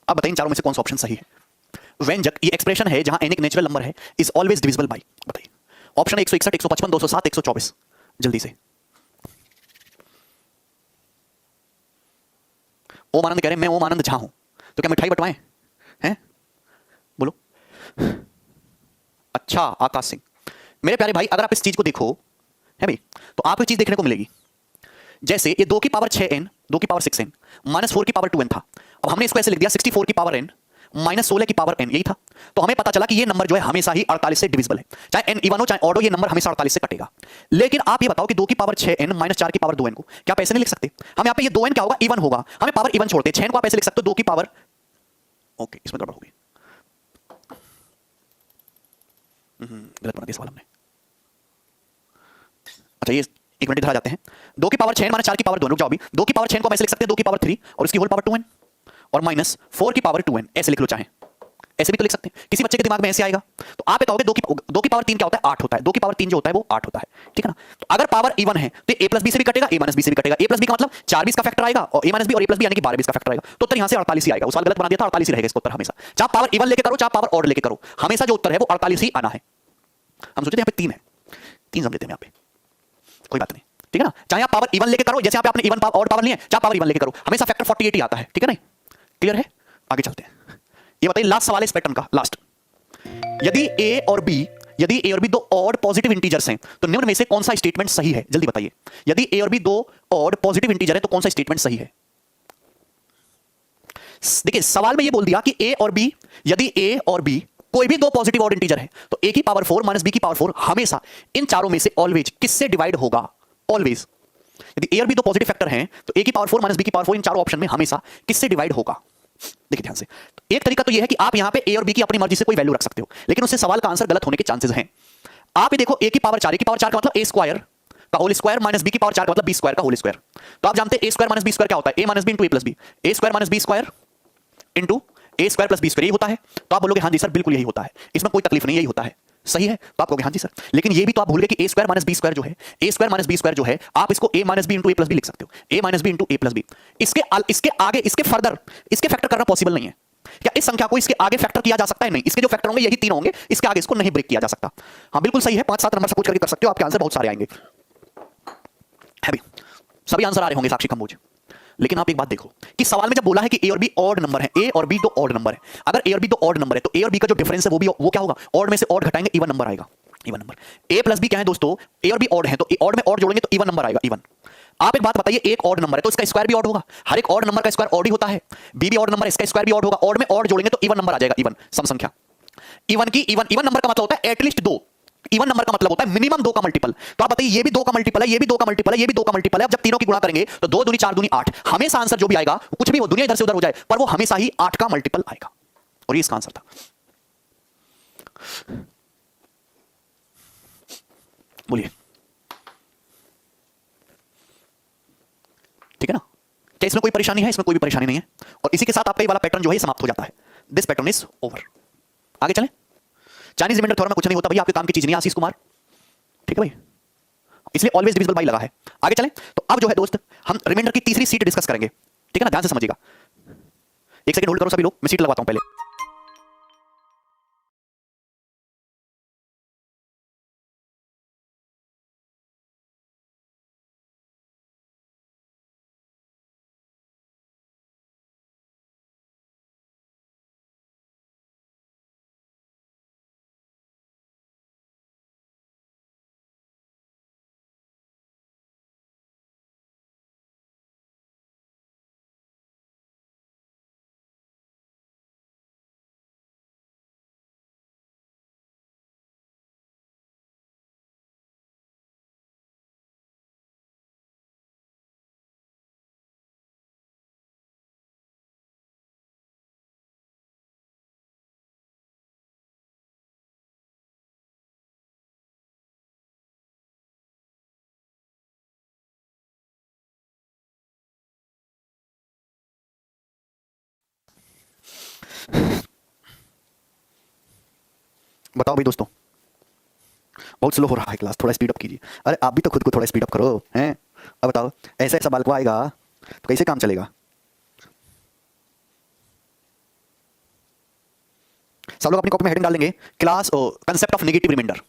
अब बताइए चारों में से कौन सा ऑप्शन सही है? व्यंजक ये एक्सप्रेशन है जहां n एक नेचुरल नंबर है, इज ऑलवेज डिविजिबल बाय। बताइए ऑप्शन 161, 155, 207, 124, जल्दी से। ओम आनंद कह रहे हैं मैं ओम आनंद झा हूं, तो क्या मिठाई बंटवाएं? हैं बोलो। अच्छा आकाश सिंह, मेरे प्यारे भाई अगर आप इस चीज को देखो है भाई, तो आपको चीज देखने को मिलेगी जैसे ये 2 की पावर 6n 2 की पावर 6n माइनस 4 की पावर 2n था। अब हमने इसको ऐसे लिख दिया 64 की पावर n माइनस 16 की पावर n, यही था। तो हमें पता चला कि ये नंबर जो है हमेशा ही 48 से डिविजिबल है, चाहे n इवन हो चाहे ऑड हो, ये नंबर हमेशा 48 से कटेगा। लेकिन आप ये बताओ कि 2 की पावर 6n माइनस 4 की पावर 2n को क्या आप ऐसे नहीं लिख सकते? हम यहाँ पे ये 2n क्या होगा, इवन होगा, हमें पावर इवन छोड़ते हैं। 6n को आप ऐसे लिख सकते हो 2 की पावर, ओके इसमें गड़बड़ होगी, गलत बना दिया सवाल हमने। अच्छा ये एक मिनट इधर आ जाते हैं। 2 की पावर 6 माइनस 4 की पावर 2, रुक जाओ अभी। 2 की पावर 6 को हम ऐसे लिख सकते हैं 2 की पावर 3 और इसकी होल पावर 2n, और माइनस 4 की पावर 2n ऐसे लिख लो, चाहे ऐसे भी तो लिख सकते हैं, किसी बच्चे के दिमाग में ऐसे आएगा। तो आप ये कहोगे 2 की पावर 3 क्या होता है, 8 होता है। 2 की पावर 3 जो होता है वो 8 होता है, ठीक है ना। तो अगर पावर इवन है तो a प्लस बी से भी कटेगा, a माइनस बी से भी कटेगा। a प्लस बी का मतलब 4 बीस का फैक्टर आएगा, और a माइनस बी और a प्लस बी यानी कि 12 बीस का फैक्टर आएगा। तो उत्तर यहां से 48 ही आएगा। उस साल गलत बना दिया था, 48 ही रहेगा इसका उत्तर हमेशा। चाहे पावर इवन लेके करो चाहे पावर ऑड लेके करो, हमेशा जो उत्तर है वो 48 ही आना है। हम सोचते हैं यहाँ पे 3 है, 3 सम लेते हैं यहाँ पे, कोई बात नहीं, ठीक है ना। चाहे आप पावर इवन लेके करो, जैसे यहाँ पे आपने इवन पावर ऑड पावर लिए, चाहे पावर इवन लेके करो, हमेशा फैक्टर 48 ही आता है, ठीक है ना। क्लियर है, आगे चलते हैं। ये बताइए लास्ट सवाल है इस पैटर्न का, लास्ट। यदि a और b दो ऑड पॉजिटिव इंटीजर्स हैं तो निम्न में से कौन सा स्टेटमेंट सही है, जल्दी बताइए। यदि a और b दो ऑड पॉजिटिव इंटीजर है तो कौन सा स्टेटमेंट सही है? देखिए सवाल में ये बोल दिया कि a और b, यदि a और b कोई भी दो पॉजिटिव ऑड इंटीजर है तो a की पावर 4 माइनस b की पावर 4 हमेशा इन चारों में से ऑलवेज किससे डिवाइड होगा? ऑलवेज। यदि a और b दो पॉजिटिव फैक्टर हैं तो a की पावर 4 माइनस b की पावर 4 इन चारों ऑप्शन में हमेशा किससे डिवाइड होगा? देखिए ध्यान से, एक तरीका तो यह है कि आप यहां पे a और b की अपनी मर्जी से कोई वैल्यू रख सकते हो, लेकिन उससे सवाल का आंसर गलत होने के चांसेस हैं। आप ये देखो a की पावर 4, a की पावर 4 का मतलब a स्क्वायर का होल स्क्वायर माइनस b की पावर 4 का मतलब b स्क्वायर का होल स्क्वायर। तो आप जानते हैं a square minus b square क्या होता है, a minus b into a plus b, a square minus b square into a square plus b square, यही होता है। तो आप बोलोगे हाँ जी सर बिल्कुल यही होता है, इसमें कोई तकलीफ नहीं, यही होता है, सही है। तो आप कहोगे हाँ जी सर, लेकिन ये भी तो आप भूल गए कि a square minus b square जो है, a square minus b square जो है, आप इसको a minus b into a plus b लिख सकते हो, a minus b into a plus b। इसके आगे, इसके फर्दर इसके फैक्टर करना पॉसिबल नहीं है। क्या इस संख्या को इसके आगे फैक्टर किया जा सकता है? नहीं, इसके जो फैक्टर होंगे यही 3 होंगे, इसके आगे इसको नहीं ब्रेक किया जा सकता। हाँ बिल्कुल सही है, 5-7 नंबर से पूछ करके कर सकते हो, आपके आंसर बहुत सारे आएंगे, है भी सभी आंसर आ रहे होंगे साक्षी कंबोज। लेकिन आप एक बात देखो कि सवाल में जब बोला है कि a और b ऑड नंबर है, a और b दो ऑड नंबर है, अगर a और b दो ऑड नंबर है तो a और b का जो डिफरेंस है वो क्या होगा? ऑड में से ऑड घटाएंगे इवन नंबर आएगा, even number. a plus b क्या है दोस्तों, a और b ऑड है तो ऑड में ऑड जोड़ेंगे तो इवन नंबर आएगा, इवन। आप एक बात बताइए, एक ऑड नंबर है तो इसका स्क्वायर भी ऑड होगा, हर एक ऑड नंबर का स्क्वायर ऑड ही होता है। b भी ऑड नंबर है, इसका स्क्वायर भी ऑड होगा, ऑड में ऑड जोड़ेंगे तो इवन नंबर आ जाएगा, इवन सम संख्या। इवन नंबर का मतलब होता है एटलीस्ट 2, इवन नंबर का मतलब होता है मिनिमम 2 का मल्टीपल। तो आप बताइए ये भी 2 का मल्टीपल है, ये भी 2 का मल्टीपल है, ये भी 2 का मल्टीपल है। अब जब तीनों की गुणा करेंगे तो 2 दूनी 4 दूनी 8, हमेशा आंसर जो भी आएगा कुछ भी हो, दुनिया इधर से उधर हो जाए, पर वो हमेशा ही 8 का मल्टीपल आएगा, और ये इसका आंसर था। बोलिए ठीक है ना, क्या इसमें कोई परेशानी है? इसमें कोई भी परेशानी नहीं है, और इसी के साथ आपका ये वाला पैटर्न जो है समाप्त हो जाता है। This pattern is over. आगे चलें। चाइनीज रिमाइंडर थ्योरम में कुछ नहीं होता भैया, आपके काम की चीज नहीं है आशीष कुमार, ठीक है भाई, इसलिए ऑलवेज डिविजिबल बाय लगा है। आगे चलें। तो अब जो है दोस्त हम रिमाइंडर की तीसरी सीट डिस्कस करेंगे, ठीक है ना, ध्यान से समझिएगा। एक सेकंड होल्ड करो सभी लोग, मैं सीट लगवाता हूं पहले। बताओ भाई दोस्तों, बहुत स्लो हो रहा है क्लास, थोड़ा स्पीड अप कीजिए। अरे आप भी तो खुद को थोड़ा स्पीड अप करो हैं। अब बताओ ऐसा ऐसा बालको आएगा तो कैसे काम चलेगा? सब लोग अपनी कॉपी में हेडिंग डालेंगे class concept of negative reminder.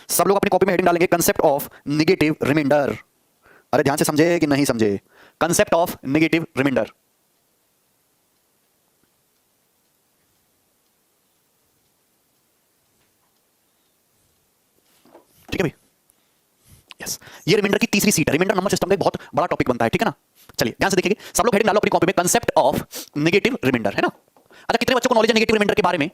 सब लोग अपनी कॉपी में हेडिंग डालेंगे कंसेप्ट ऑफ नेगेटिव रिमाइंडर। अरे ध्यान से समझे कि नहीं समझे? Concept of negative reminder. ठीक है भाई, यस, ये रिमाइंडर की तीसरी सीट है। रिमाइंडर नंबर सिस्टम का एक बहुत बड़ा टॉपिक बनता है, ठीक है ना। चलिए ध्यान से देखिए, सब लोग हेडिंग डालो अपनी कॉपी में, कंसेप्ट ऑफ नेगेटिव रिमाइंडर, है ना। अच्छा, कितने बच्चों को नॉलेज है नेगेटिव रिमाइंडर के बारे में?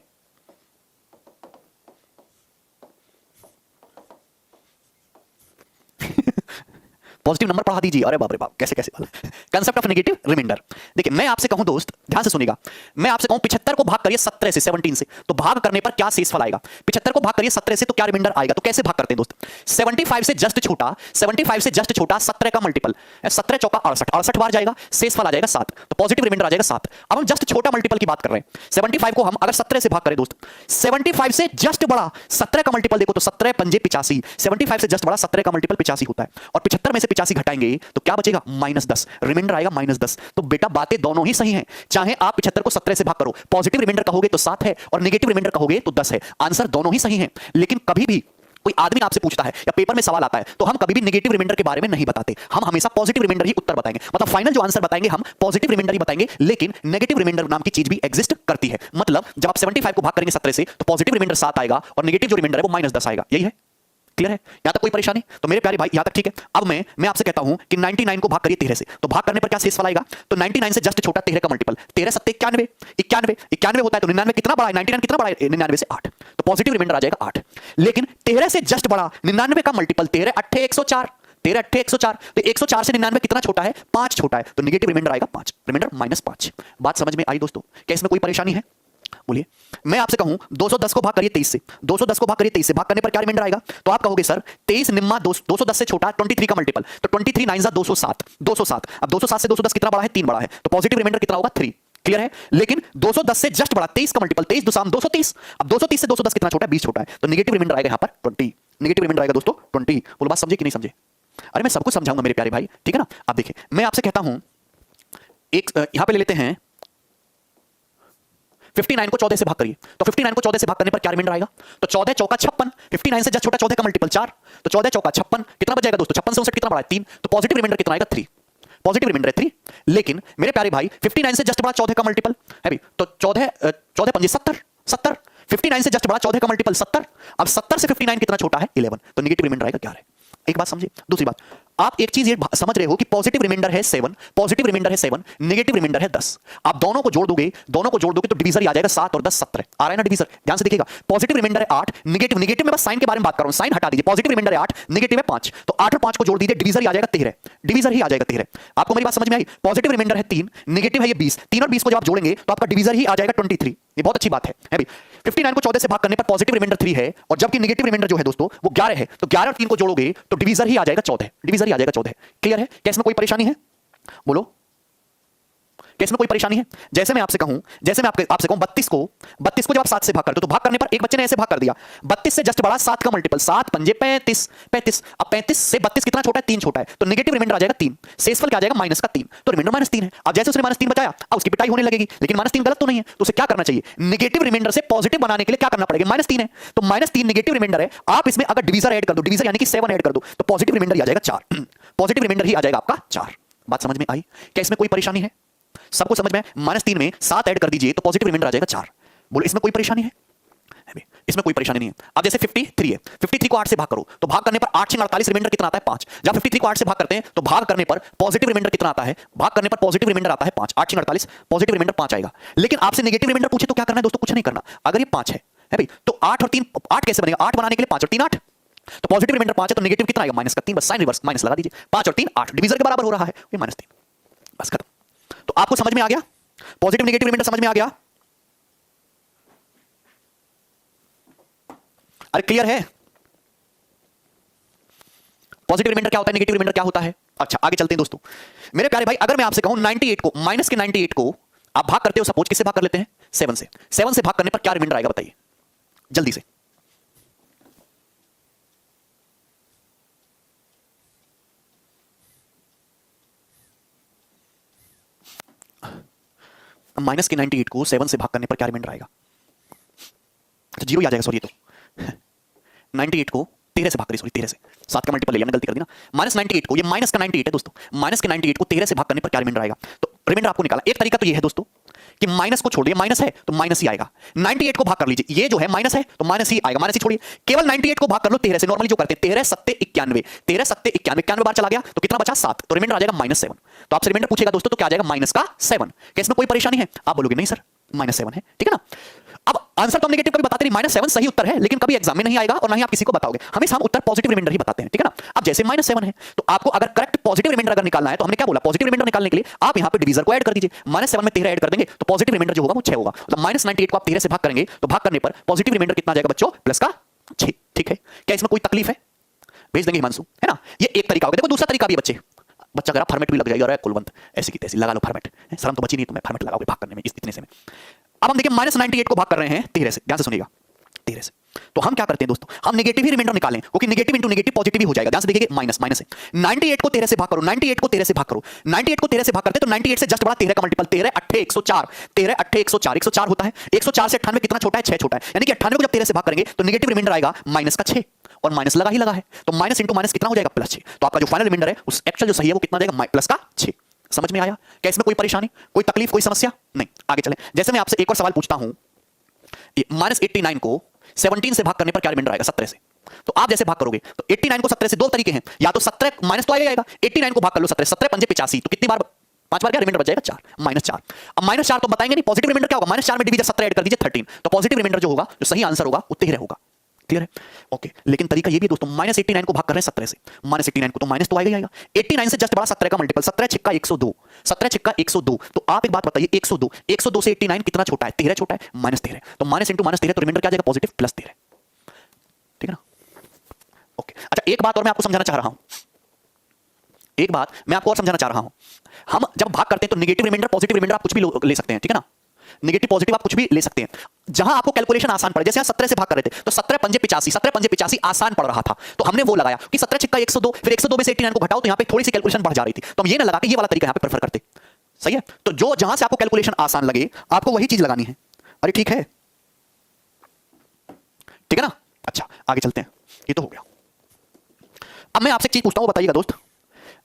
पॉजिटिव नंबर पढ़ा दीजिए। अरे बाप रे बाप, कैसे कैसे कंसेप्ट ऑफ नेगेटिव रिमाइंडर। देखिए मैं आपसे कहूं दोस्त, ध्यान से सुनिएगा, मैं आपसे कहूं 75 को भाग करिए 17 से, 17 से, तो भाग करने पर क्या शेषफल आएगा? 75 को भाग करिए 17 से तो क्या रिमाइंडर आएगा? तो कैसे भाग करते हैं दोस्त? 75 से जस्ट छोटा, 75 से जस्ट छोटा 17 का मल्टीपल, 17 चौका 68, 68 बार जाएगा, शेषफल आ जाएगा 7, तो पॉजिटिव रिमाइंडर आ जाएगा 7। अब हम जस्ट छोटा मल्टीपल की बात कर रहे हैं। 75 को हम अगर 17 से भाग करें दोस्त, 75 से जस्ट बड़ा 17 का मल्टीपल देखो तो 17 पंजे 85, 75 से जस्ट बड़ा 17 का मल्टीपल 85 होता है, और 75 में से 85 घटाएंगे तो क्या बचेगा? -10, रिमाइंडर आएगा -10। तो बेटा बातें दोनों ही सही हैं, चाहे आप 75 को 17 से भाग करो, पॉजिटिव रिमाइंडर कहोगे तो 7 है और नेगेटिव रिमाइंडर कहोगे तो 10 है, आंसर दोनों ही सही हैं। लेकिन कभी भी कोई आदमी आपसे पूछता है या पेपर में सवाल आता है तो हम कभी भी नेगेटिव रिमाइंडर के बारे में नहीं बताते, हम हमेशा पॉजिटिव रिमाइंडर ही उत्तर बताएंगे, मतलब फाइनल जो आंसर बताएंगे हम पॉजिटिव रिमाइंडर ही बताएंगे। लेकिन नेगेटिव रिमाइंडर नाम की चीज भी एग्जिस्ट करती है, मतलब जब आप 75 को भाग करेंगे 17 से तो पॉजिटिव रिमाइंडर 7 आएगा और नेगेटिव जो रिमाइंडर है वो -10 आएगा। यही है, क्लियर है? यहां तक कोई परेशानी? तो मेरे प्यारे भाई यहां तक ठीक है। अब मैं आपसे कहता हूं कि 99 को भाग करिए 13 से, तो भाग करने पर क्या शेषफल आएगा? तो 99 से जस्ट छोटा 13 का मल्टीपल, 13 7 91, 91 होता है, तो 99 कितना बड़ा है? 99 कितना बड़ा है? 99 से 8, तो पॉजिटिव रिमाइंडर आ जाएगा 8। लेकिन 13 से जस्ट बड़ा 99 का मल्टीपल 13 8 104, 13 8 104, तो 104 से 99 कितना छोटा है? 5 छोटा है, तो नेगेटिव रिमाइंडर आएगा 5, रिमाइंडर -5। बात समझ में आई दोस्तों? क्या इसमें कोई परेशानी है? बोलिए। मैं आपसे कहूं 210 को भाग करिए 23 से, 210 को भाग करिए 23 से, भाग करने पर क्या रिमाइंडर आएगा? तो आप कहोगे सर 23 निम्मा 210 से छोटा 23 का मल्टीपल, तो 23 9 207, 207। अब 207 से 210 कितना बड़ा है? 3 बड़ा है, तो पॉजिटिव रिमाइंडर कितना होगा? 3, क्लियर है? लेकिन 210 से जस्ट बड़ा 23 का मल्टीपल 23 2 230, अब 230 से 210 कितना छोटा है? 20 छोटा है, तो नेगेटिव रिमाइंडर आएगा यहां पर 20, नेगेटिव रिमाइंडर आएगा दोस्तों 20। बोलो बात समझे कि नहीं समझे? अरे मैं सब कुछ समझाऊंगा मेरे प्यारे भाई, ठीक है ना। आप देखिए मैं आपसे कहता हूं, एक यहां पे ले लेते हैं 59 को 14 से भाग करिए, तो 59 को 14 से भाग करने पर क्या रिमाइंडर आएगा? तो 14 चौका 56, 59 से जस्ट छोटा 14 का मल्टीपल 4, तो 14 चौका 56, कितना बच जाएगा दोस्तों? 56 से 59 कितना बड़ा है? 3, तो पॉजिटिव रिमाइंडर कितना आएगा? 3, पॉजिटिव रिमाइंडर है 3। लेकिन मेरे प्यारे भाई 59 से जस्ट बड़ा 14 का मल्टीपल है भी, तो 14 पंजे 70, 70, 59 से जस्ट बड़ा 14 का मल्टीपल 70, अब 70 से 59 कितना छोटा है? 11, तो नेगेटिव रिमाइंडर आएगा 11। एक बात समझिए। दूसरी बात, आप एक चीज ये समझ रहे हो कि पॉजिटिव रिमाइंडर है 7, पॉजिटिव रिमाइंडर है 7, नेगेटिव रिमाइंडर है 10। आप दोनों को जोड़ दोगे तो डिवीजर ही आ जाएगा 7 और 10 17 आ रहा है ना डिवीजर। ध्यान से देखिएगा, पॉजिटिव रिमाइंडर है 8, नेगेटिव में बस साइन के बारे में बात कर रहा हूं, साइन हटा दीजिए। पॉजिटिव रिमाइंडर है 8, नेगेटिव है 5, तो 8 और 5 को जोड़ दीजिए, डिवीजर ही आ जाएगा 13, डिवीजर ही आ जाएगा 13। आपको मेरी बात समझ में आई? पॉजिटिव रिमाइंडर है 3, नेगेटिव है ये 20, 3 और 20 को जब आप जोड़ेंगे तो आपका डिवीजर ही आ जाएगा 23। ये बहुत अच्छी बात है भी। 59 को 14 से भाग करने पर पॉजिटिव रिमाइंडर 3 है, और जबकि नेगेटिव रिमाइंडर जो है दोस्तों वो 11 है, तो 11 और 3 को जोड़ोगे तो डिवीजर ही आ जाएगा 14, डिवीजर ही आ जाएगा 14। क्लियर है? क्या इसमें कोई परेशानी है? बोलो, क्या इसमें कोई परेशानी है? जैसे मैं आपसे कहूं 32 को जब आप 7 से भाग करते हो तो भाग करने पर एक बच्चे ने ऐसे भाग कर दिया, 32 से जस्ट बड़ा 7 का मल्टीपल, 7 पंजे 35, 35। अब 35 से 32 कितना छोटा है? 3 छोटा है, तो नेगेटिव रिमाइंडर आ जाएगा 3, शेषफल क्या आ जाएगा? -3, तो रिमाइंडर -3 है। अब जैसे उसने -3 बचाया, अब उसकी पिटाई होने लगेगी, लेकिन -3 गलत तो नहीं है, तो उसे क्या करना चाहिए? नेगेटिव रिमाइंडर से पॉजिटिव बनाने के लिए क्या करना पड़ेगा? -3 है, तो -3 नेगेटिव रिमाइंडर है, आप इसमें अगर डिवीजर ऐड कर दो, डिवीजर यानी कि 7 ऐड कर दो, तो पॉजिटिव रिमाइंडर ही आ जाएगा 4, पॉजिटिव रिमाइंडर ही आ जाएगा आपका 4। बात समझ में आई? क्या इसमें कोई परेशानी है? सबको समझ में? -3 में 7 ऐड कर दीजिए तो पॉजिटिव रिमाइंडर आ जाएगा 4। बोलो इसमें कोई परेशानी है? इसमें कोई परेशानी नहीं है। अब जैसे 53 है, 53 को 8 से भाग करो तो भाग करने पर 8 6 48, रिमाइंडर कितना आता है? 5। जब 53 को 8 से भाग करते हैं तो भाग करने पर पॉजिटिव रिमाइंडर कितना आता है? भाग करने पर पॉजिटिव रिमाइंडर आता है 5, 8 6 48, पॉजिटिव रिमाइंडर 5 आएगा। लेकिन आपसे नेगेटिव रिमाइंडर पूछे तो क्या करना है दोस्तों? कुछ नहीं करना। अगर ये 5 है भाई, तो 8 और 3, 8 कैसे बनेगा? 8 बनाने के लिए 5 और 3 8, तो पॉजिटिव रिमाइंडर 5 है, तो नेगेटिव कितना आएगा? -3, बस साइन रिवर्स माइनस लगा दीजिए, 5 और 3 8, डिवीजर के बराबर हो रहा है, ये -3, बस खत्म। तो आपको समझ में आ गया? पॉजिटिव नेगेटिव रिमाइंडर समझ में आ गया? अरे क्लियर है? पॉजिटिव रिमाइंडर क्या होता है, नेगेटिव रिमाइंडर क्या होता है? अच्छा आगे चलते हैं दोस्तों। मेरे प्यारे भाई, अगर मैं आपसे कहूं 98 को, माइनस के 98 को आप भाग करते हो, सपोज किससे भाग कर लेते हैं? 7 से। 7 से भाग करने पर क्या रिमाइंडर आएगा बताइए जल्दी से? माइनस के 98 को 7 से भाग करने पर क्या रिमाइंडर आएगा? तो जीरो ही आ जाएगा, सॉरी। तो 98 को 13 से भाग करिए, सॉरी 13 से, 7 का मल्टीपल ले लिया मैंने, गलती कर दी ना। -98 को, ये माइनस का 98 है दोस्तों, माइनस के 98 को 13 से भाग करने पर क्या रिमाइंडर आएगा? तो रिमाइंडर आपको निकाला। एक तरीका तो ये है दोस्तों कि माइनस को छोड़ दिए, माइनस है तो माइनस ही आएगा। 98 को भाग कर लीजिए, ये जो है माइनस है तो माइनस ही आएगा, माइनस ही छोड़िए। केवल 98 को भाग कर लो 13 से, नॉर्मली जो करते हैं 13 सत्ते 91, 13 सत्ते 91, 91 बार चला गया तो कितना बचा 7, तो रिमाइंडर आ जाएगा -7। तो आपसे रिमाइंडर पूछेगा दोस्तों तो क्या आ जाएगा -7। क्या इसमें कोई परेशानी है? आप बोलोगे नहीं सर -7 है, ठीक है ना। अब आंसर तो हम नेगेटिव कभी बताते नहीं, -7 सही उत्तर है, लेकिन कभी एग्जाम में नहीं आएगा और ना ही आप किसी को बताओगे, हमेशा हम उत्तर पॉजिटिव रिमाइंडर ही बताते हैं, ठीक है ना। अब जैसे -7 है तो आपको अगर करेक्ट पॉजिटिव रिमाइंडर अगर निकालना है तो हमने क्या बोला, पॉजिटिव रिमाइंडर निकालने के लिए आप यहां पे डिवीजर को ऐड कर दीजिए। -7 में 13 ऐड कर देंगे तो पॉजिटिव रिमाइंडर जो होगा वो 6 होगा। मतलब -98 को आप 13 से भाग करेंगे तो भाग करने पर पॉजिटिव रिमाइंडर कितना आ जाएगा बच्चों, प्लस का 6, ठीक है। क्या इसमें कोई तकलीफ है? भेज देंगे हिमांशु, है ना। ये एक तरीका होगा। देखो दूसरा तरीका भी है बच्चे, बच्चा कह रहा फॉर्मेट भी लग जाएगा, अरे कुलवंत ऐसी की तैसी लगा लो फॉर्मेट, शर्म तो बची नहीं तुम्हें, फॉर्मेट लगाओगे भाग करने में इतने से में। अब हम देखिए -98 को भाग कर रहे हैं 13 से, ध्यान से सुनिएगा 13 से, तो हम क्या करते हैं दोस्तों, हम नेगेटिव ही रिमाइंडर निकालें क्योंकि नेगेटिव इंटू नेगेटिव पॉजिटिव ही हो जाएगा। ध्यान से देखिए माइनस माइनस है, 98 को 13 से भाग करो, 98 को 13 से भाग करो, 98 को 13 से भाग करते तो 98 से जस्ट बड़ा 13 का मल्टीपल, 13 8 104, 13 8 104, 104 होता है। 104 से 98 कितना छोटा है, 6 छोटा है, यानी कि 98 को जब 13 से भाग करेंगे तो नेगेटिव रिमाइंडर आएगा माइनस का 6, और माइनस लगा ही लगा है तो माइनस इंटू माइनस कितना हो जाएगा, +6। तो आपका जो फाइनल रिमाइंडर है उस एक्चुअल जो सही है वो कितना जाएगा, प्लस का 6। समझ में आया? क्या इसमें कोई परेशानी, कोई तकलीफ, कोई समस्या नहीं? आगे चलें। जैसे मैं आपसे एक और सवाल पूछता हूं, -89 को 17 से भाग करने पर क्या रिमाइंडर आएगा, 17 से। तो आप जैसे भाग करोगे तो 89 को 17 से दो तरीके हैं, या तो 17 माइनस तो आएगा, 89 को भाग कर लो 17, 17 पंजे 85, तो कितनी बार, 5 बार क्या रिमाइंडर बच जाएगा, 4, -4। अब -4 तो बताएंगे नहीं, पॉजिटिव रिमाइंडर क्या होगा, -4 में डिवीजर 17 ऐड कर दीजिए 13, तो पॉजिटिव रिमाइंडर जो होगा, जो सही आंसर होगा वो 13 होगा। क्लियर है? ओके। लेकिन तरीका ये भी दोस्तों, -89 को भाग कर रहे हैं 17 से, -89 को तो माइनस तो आएगा ही आएगा, 89 से जस्ट बड़ा 17 का मल्टीपल, 17 छिक्का 102, 17 छिक्का 102, तो आप एक बात बताइए 102, 102 से 89 कितना छोटा है, 13 छोटा है, -13, तो माइनस इंटू -13 तो रिमाइंडर क्या आ जाएगा, पॉजिटिव +13, ठीक है ना। ओके। अच्छा एक बात और मैं आपको समझाना चाह रहा हूं, एक बात मैं आपको और समझाना चाह रहा हूं, हम जब भाग करते हैं तो नेगेटिव रिमाइंडर पॉजिटिव रिमाइंडर आप कुछ भी ले सकते हैं, ठीक है ना, नेगेटिव पॉजिटिव आप कुछ भी ले सकते हैं, जहां आपको कैलकुलेशन आसान पड़े। जैसे यहां 17 से भाग कर रहे थे तो 17 पंजे 85, 17 पंजे 85 आसान पड़ रहा था तो हमने वो लगाया कि 17 छिक्का 102, फिर 102 में से 89 को घटाओ तो यहां पे थोड़ी सी कैलकुलेशन बढ़ जा रही थी, तो हम ये ना लगा के ये वाला तरीका यहां पे प्रेफर करते। सही है? तो जो जहां से आपको कैलकुलेशन आसान लगे आपको वही चीज लगानी है। अरे ठीक है, ठीक है ना। अच्छा आगे चलते हैं, ये तो हो गया। अब मैं आपसे एक चीज पूछता हूं, बताइएगा दोस्त,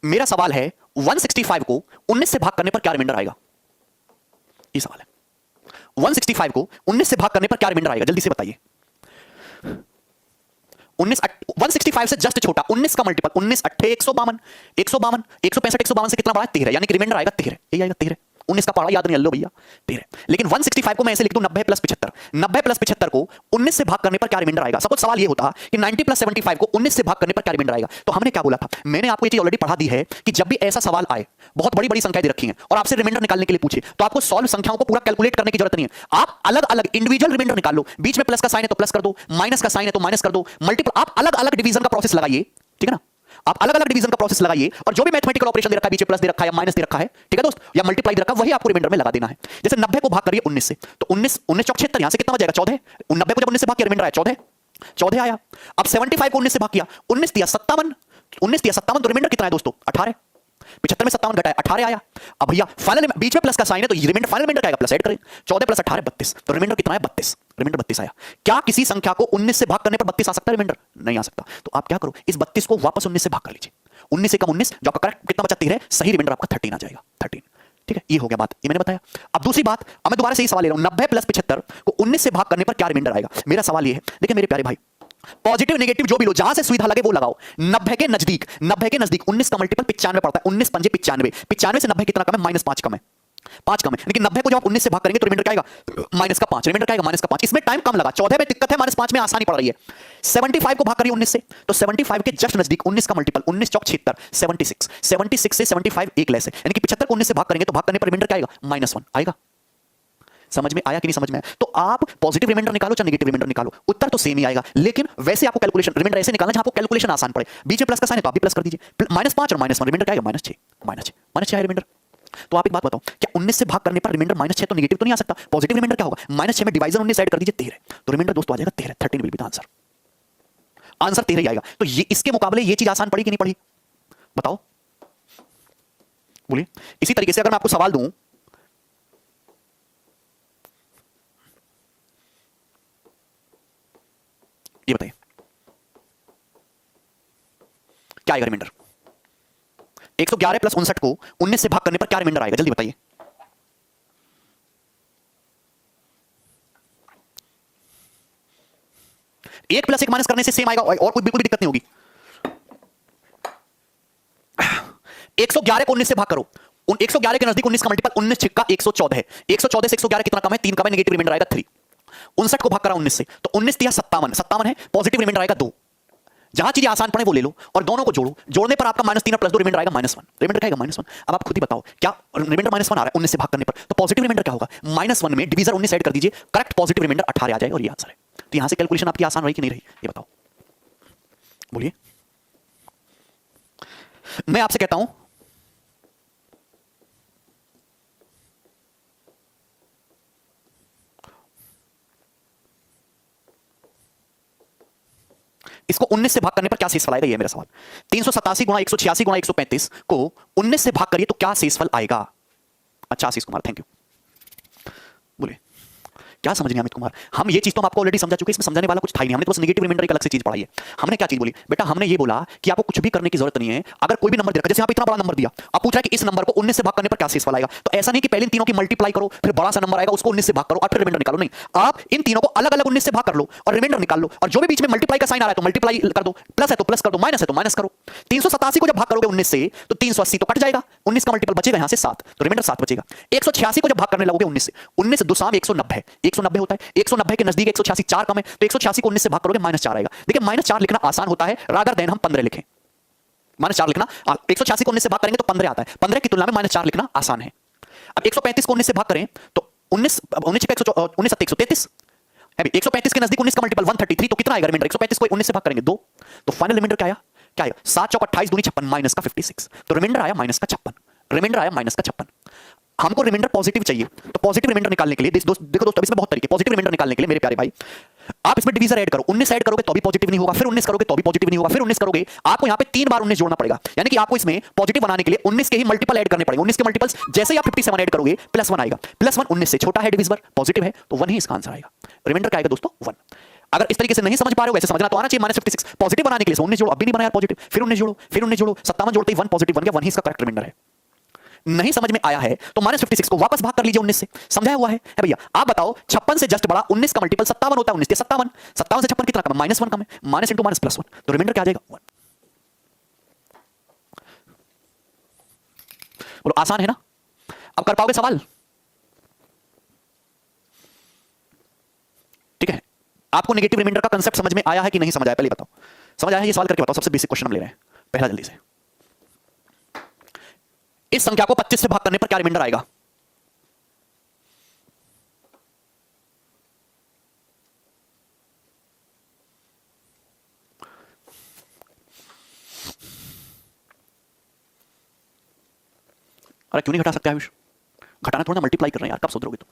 मेरा सवाल है 165 को 19 से भाग करने पर क्या रिमाइंडर आएगा, ये सवाल है। 165 को 19 से भाग करने पर क्या रिमाइंडर आएगा, जल्दी से बताइए। 165 से जस्ट छोटा 19 का मल्टीपल, 19 8 152, 152 165 152 से कितना बड़ा है, 13, यानी कि रिमाइंडर आएगा 13, यही आएगा 13। 19 का पढ़ा याद नहीं, लो भैया 13। लेकिन 165 को मैं ऐसे लिख दूं 90 + 75, 90 + 75 को 19 से भाग करने पर क्या रिमाइंडर आएगा। सपोज सवाल ये होता कि 90 + 75 को 19 से भाग करने पर क्या रिमाइंडर आएगा, तो हमने क्या बोला था, मैंने आपको ये चीज ऑलरेडी पढ़ा दी है कि जब भी ऐसा सवाल आए, बहुत बड़ी बड़ी संख्याएं दे रखी हैं और आपसे रिमाइंडर निकालने के लिए पूछे, तो आपको सॉल्व संख्याओं को पूरा कैलकुलेट करने की जरूरत नहीं है, आप अलग अलग इंडिविजुअल रिमाइंडर निकाल लो, बीच में प्लस का साइन है तो प्लस कर दो, माइनस का साइन है तो माइनस कर दो, मल्टीपल, आप अलग अलग डिवीजन का प्रोसेस लगाइए, ठीक है ना, आप अलग अलग डिवीजन का प्रोसेस लगाइए और जो भी मैथमेटिकल ऑपरेशन दे रखा है, बीच में प्लस दे रखा है या माइनस दे रखा है, ठीक है दोस्त, या मल्टीप्लाई दे रखा है, वही आपको रिमाइंडर में लगा देना है। जैसे 90 को भाग करिए 19 से, तो 19 19 चौक 76, यहां से कितना बचेगा 14, 90 को जब 19 से भाग किया रिमाइंडर आया 14, 14 आया। अब 75 को 19 से भाग किया, 19 दिया 57, 19 दिया 57, तो रिमाइंडर कितना है दोस्तों 18, 75 में 57 घटाया 18 आया। अब भैया फाइनल बीच में प्लस का साइन है तो रिमाइंडर, फाइनल रिमाइंडर क्या आएगा, प्लस ऐड करें, 14 + 18 32, तो रिमाइंडर कितना है 32, रिमाइंडर 32 आया। क्या किसी संख्या को 19 से भाग करने पर 32 आ सकता है रिमाइंडर? नहीं आ सकता। तो आप क्या करो, इस 32 को वापस 19 से भाग कर लीजिए, 19 से कम 19, जो आपका करेक्ट कितना बचा 13, सही रिमाइंडर आपका 13 आ जाएगा, 13, ठीक है। ये हो गया बात, ये मैंने बताया। अब दूसरी बात, अब मैं दोबारा से ही सवाल ले रहा हूं, 90 + 75 को 19 से भाग करने पर क्या रिमाइंडर आएगा। मेरा सवाल ये है, देखिए मेरे प्यारे भाई, पॉजिटिव नेगेटिव जो भी लो, जहां से सुविधा लगे वो लगाओ। 90 के नजदीक, 90 के नजदीक 19 का मल्टीपल 95 पड़ता है, 19 पंजे 95, 95 से 90 कितना कम है, -5 कम है, 5 कम है। लेकिन 90 को जब आप 19 से भाग करेंगे तो रिमाइंडर क्या आएगा, -5, रिमाइंडर क्या आएगा, -5। इसमें टाइम कम लगा, 14 में दिक्कत है, -5 में आसानी पड़ रही है। 75 को भाग करिए 19 से, तो 75 के जस्ट नजदीक 19 का मल्टीपल, 19 चौक 76, 76, 76 से 75 एक लेस है, यानी कि 75 को 19 से भाग करेंगे तो भाग करने पर रिमाइंडर क्या आएगा, -1 आएगा। समझ में आया कि नहीं समझ में आया? तो आप पॉजिटिव रिमाइंडर निकालो चाहे नेगेटिव रिमाइंडर निकालो, उत्तर तो सेम ही आएगा, लेकिन वैसे आपको कैलकुलेशन रिमाइंडर ऐसे निकालना जहां आपको कैलकुलेशन आसान पड़े। बीच में प्लस का साइन है तो आप भी प्लस कर दीजिए, -5 और -1, रिमाइंडर क्या आएगा, -6, -6 है रिमाइंडर। तो आप एक बात बताओ, क्या 19 से भाग करने पर रिमाइंडर -6 तो नेगेटिव तो नहीं आ सकता, पॉजिटिव रिमाइंडर क्या होगा, -6 में डिवाइजर 19 ऐड कर दीजिए 13, तो रिमाइंडर दोस्तों आ जाएगा 13, 13 will be the answer, answer 13 ही आएगा। तो ये इसके मुकाबले ये चीज आसान पड़ी कि नहीं पड़ी, बताओ, बोलिए। इसी तरीके से अगर मैं आपको सवाल दूं, ये बताइए क्या आएगा रिमाइंडर, 111 + 59 को 19 से भाग करने पर क्या रिमाइंडर आएगा, जल्दी बताइए। 1 प्लस 1 माइनस करने से सेम आएगा और कोई बिल्कुल भी दिक्कत नहीं होगी। 111 को 19 से भाग करो, 111 के नजदीक 19 का मल्टीपल 19 छिक्का 114 है। 114 से 111 कितना कम है? 3 कम है, नेगेटिव रिमाइंडर आएगा 3। 59 को भाग करा 19 से, तो 19 दिया 57, 57 है, पॉजिटिव रिमाइंडर आएगा 2। जहां चीजें आसान पड़े वो ले लो और दोनों को जोड़ो, जोड़ने पर आपका -3 और +2 रिमाइंडर आएगा -1। रिमाइंडर क्या आएगा? -1। अब आप खुद ही बताओ क्या रिमाइंडर -1 आ रहा है 19 से भाग करने पर, तो पॉजिटिव रिमाइंडर क्या होगा? -1 में डिवीजर 19 ऐड कर दीजिए, करेक्ट पॉजिटिव रिमाइंडर 18 आ जाएगा और ये आंसर है। तो यहां से कैलकुलेशन आपकी आसान रही कि नहीं रही, ये बताओ, बोलिए। मैं आपसे कहता हूं इसको 19 से भाग करने पर क्या शेषफल आएगा, ये मेरा सवाल। 387 गुणा 186 गुणा 135 को 19 से भाग करिए तो क्या शेषफल आएगा? अच्छा आशीष कुमार, थैंक यू। बोलिए क्या समझ नहीं अमित कुमार? हम ये चीज तो हम आपको ऑलरेडी समझा चुके हैं, इसमें समझाने वाला कुछ था ही नहीं। हमने तो बस नेगेटिव रिमाइंडर एक अलग से चीज पढ़ाई है। हमने क्या चीज बोली बेटा? हमने ये बोला कि आपको कुछ भी करने की जरूरत नहीं है। अगर कोई भी नंबर दिया, जैसे यहाँ पे इतना बड़ा नंबर दिया, आप पूछ रहा है कि इस नंबर को 19 से भाग करने पर क्या शेषफल आएगा, तो ऐसा नहीं कि पहले इन तीनों की मल्टीप्लाई करो फिर बड़ा सा नंबर आएगा उसको 19 से भाग करो और फिर रिमाइंडर निकालो, नहीं। आप इन तीनों को अलग अलग 19 से भाग कर लो और रिमाइंडर निकाल लो, और जो भी बीच में मल्टीप्लाई का साइन आ रहा है तो मल्टीप्लाई कर दो, प्लस है तो प्लस कर दो, माइनस है तो माइनस करो। 387 को जब भाग करोगे 19 से तो 380 तो कट जाएगा, 19 का मल्टीपल बचेगा यहां से 7, तो रिमाइंडर 7 बचेगा। 186 को जब भाग करने लगोगे 19 से, 19 से 2 साम 190, 190 होता है, 190 के नजदीक 186 4 कम है, तो 186 को 19 से भाग करोगे -4 आएगा। देखिए -4 लिखना आसान होता है, रादर देन हम 15 लिखें। -4 लिखना 186 को 19 से भाग करेंगे तो 15 आता है, 15 की तुलना में -4 लिखना आसान है। अब 135 को 19 से भाग करें तो 19 133 है भी, 135 के नजदीक 19 का मल्टीपल 133, तो कितना आएगा रिमाइंडर? 135 को 19 से भाग करेंगे 2, तो फाइनल रिमाइंडर क्या आया? क्या आया? 7 चौक 28 दूनी 56 माइनस का 56, तो रिमाइंडर आया -56, रिमाइंडर आया -56। हमको रिमाइंडर पॉजिटिव चाहिए, तो पॉजिटिव रिमाइंडर निकालने के लिए देखो दोस्तों, इसमें बहुत तरीके। पॉजिटिव रिमाइंडर निकालने के लिए मेरे प्यारे भाई, आप इसमें डिवीजर ऐड करो, 19 ऐड करोगे तो भी पॉजिटिव नहीं होगा, फिर 19 करोगे तो भी पॉजिटिव नहीं होगा, फिर 19 करोगे, आपको यहां पे 3 बार 19 जोड़ना पड़ेगा। यानी कि आपको इसमें पॉजिटिव बनाने के लिए 19 के ही मल्टीपल ऐड करने पड़ेंगे। 19 के मल्टीपल्स जैसे ही आप 57 ऐड करोगे +1 आएगा, +1 19 से छोटा है, डिवीजर पॉजिटिव है, तो 1 ही इसका आंसर आएगा। रिमाइंडर क्या आएगा दोस्तों? 1। अगर इस तरीके से नहीं समझ पा रहे हो, वैसे समझना तो आना चाहिए। -56 पॉजिटिव बनाने के लिए 19 जोड़ो, अब भी नहीं बना यार पॉजिटिव, फिर 19 जोड़ो, फिर 19 जोड़ो, 57 जोड़ते ही 1 पॉजिटिव बन गया, 1 ही इसका करेक्ट रिमाइंडर है। नहीं समझ में आया है तो -56 को वापस भाग कर लीजिए 19 से, समझाया हुआ है भैया। आप बताओ 56 से जस्ट बड़ा 19 का मल्टीपल 57 होता है, 19 के 57, 57 से 56 कितना कम है? -1 कम है, माइनस इंटू माइनस +1, तो रिमाइंडर क्या आ जाएगा? 1। बोलो आसान है ना? अब कर पाओगे सवाल? ठीक है, आपको नेगेटिव रिमाइंडर का कंसेप्ट समझ में आया है कि नहीं समझ आया? पहले बताओ, समझ आया है? ये सवाल करके बताओ। सबसे बेसिक क्वेश्चन हम ले रहे हैं, पहला जल्दी से। इस संख्या को 25 से भाग करने पर क्या रिमाइंडर आएगा? अरे क्यों नहीं घटा सकते आयुष? घटाना थोड़ा ना, मल्टीप्लाई कर रहे हैं यार, कब सुधरोगे तुम?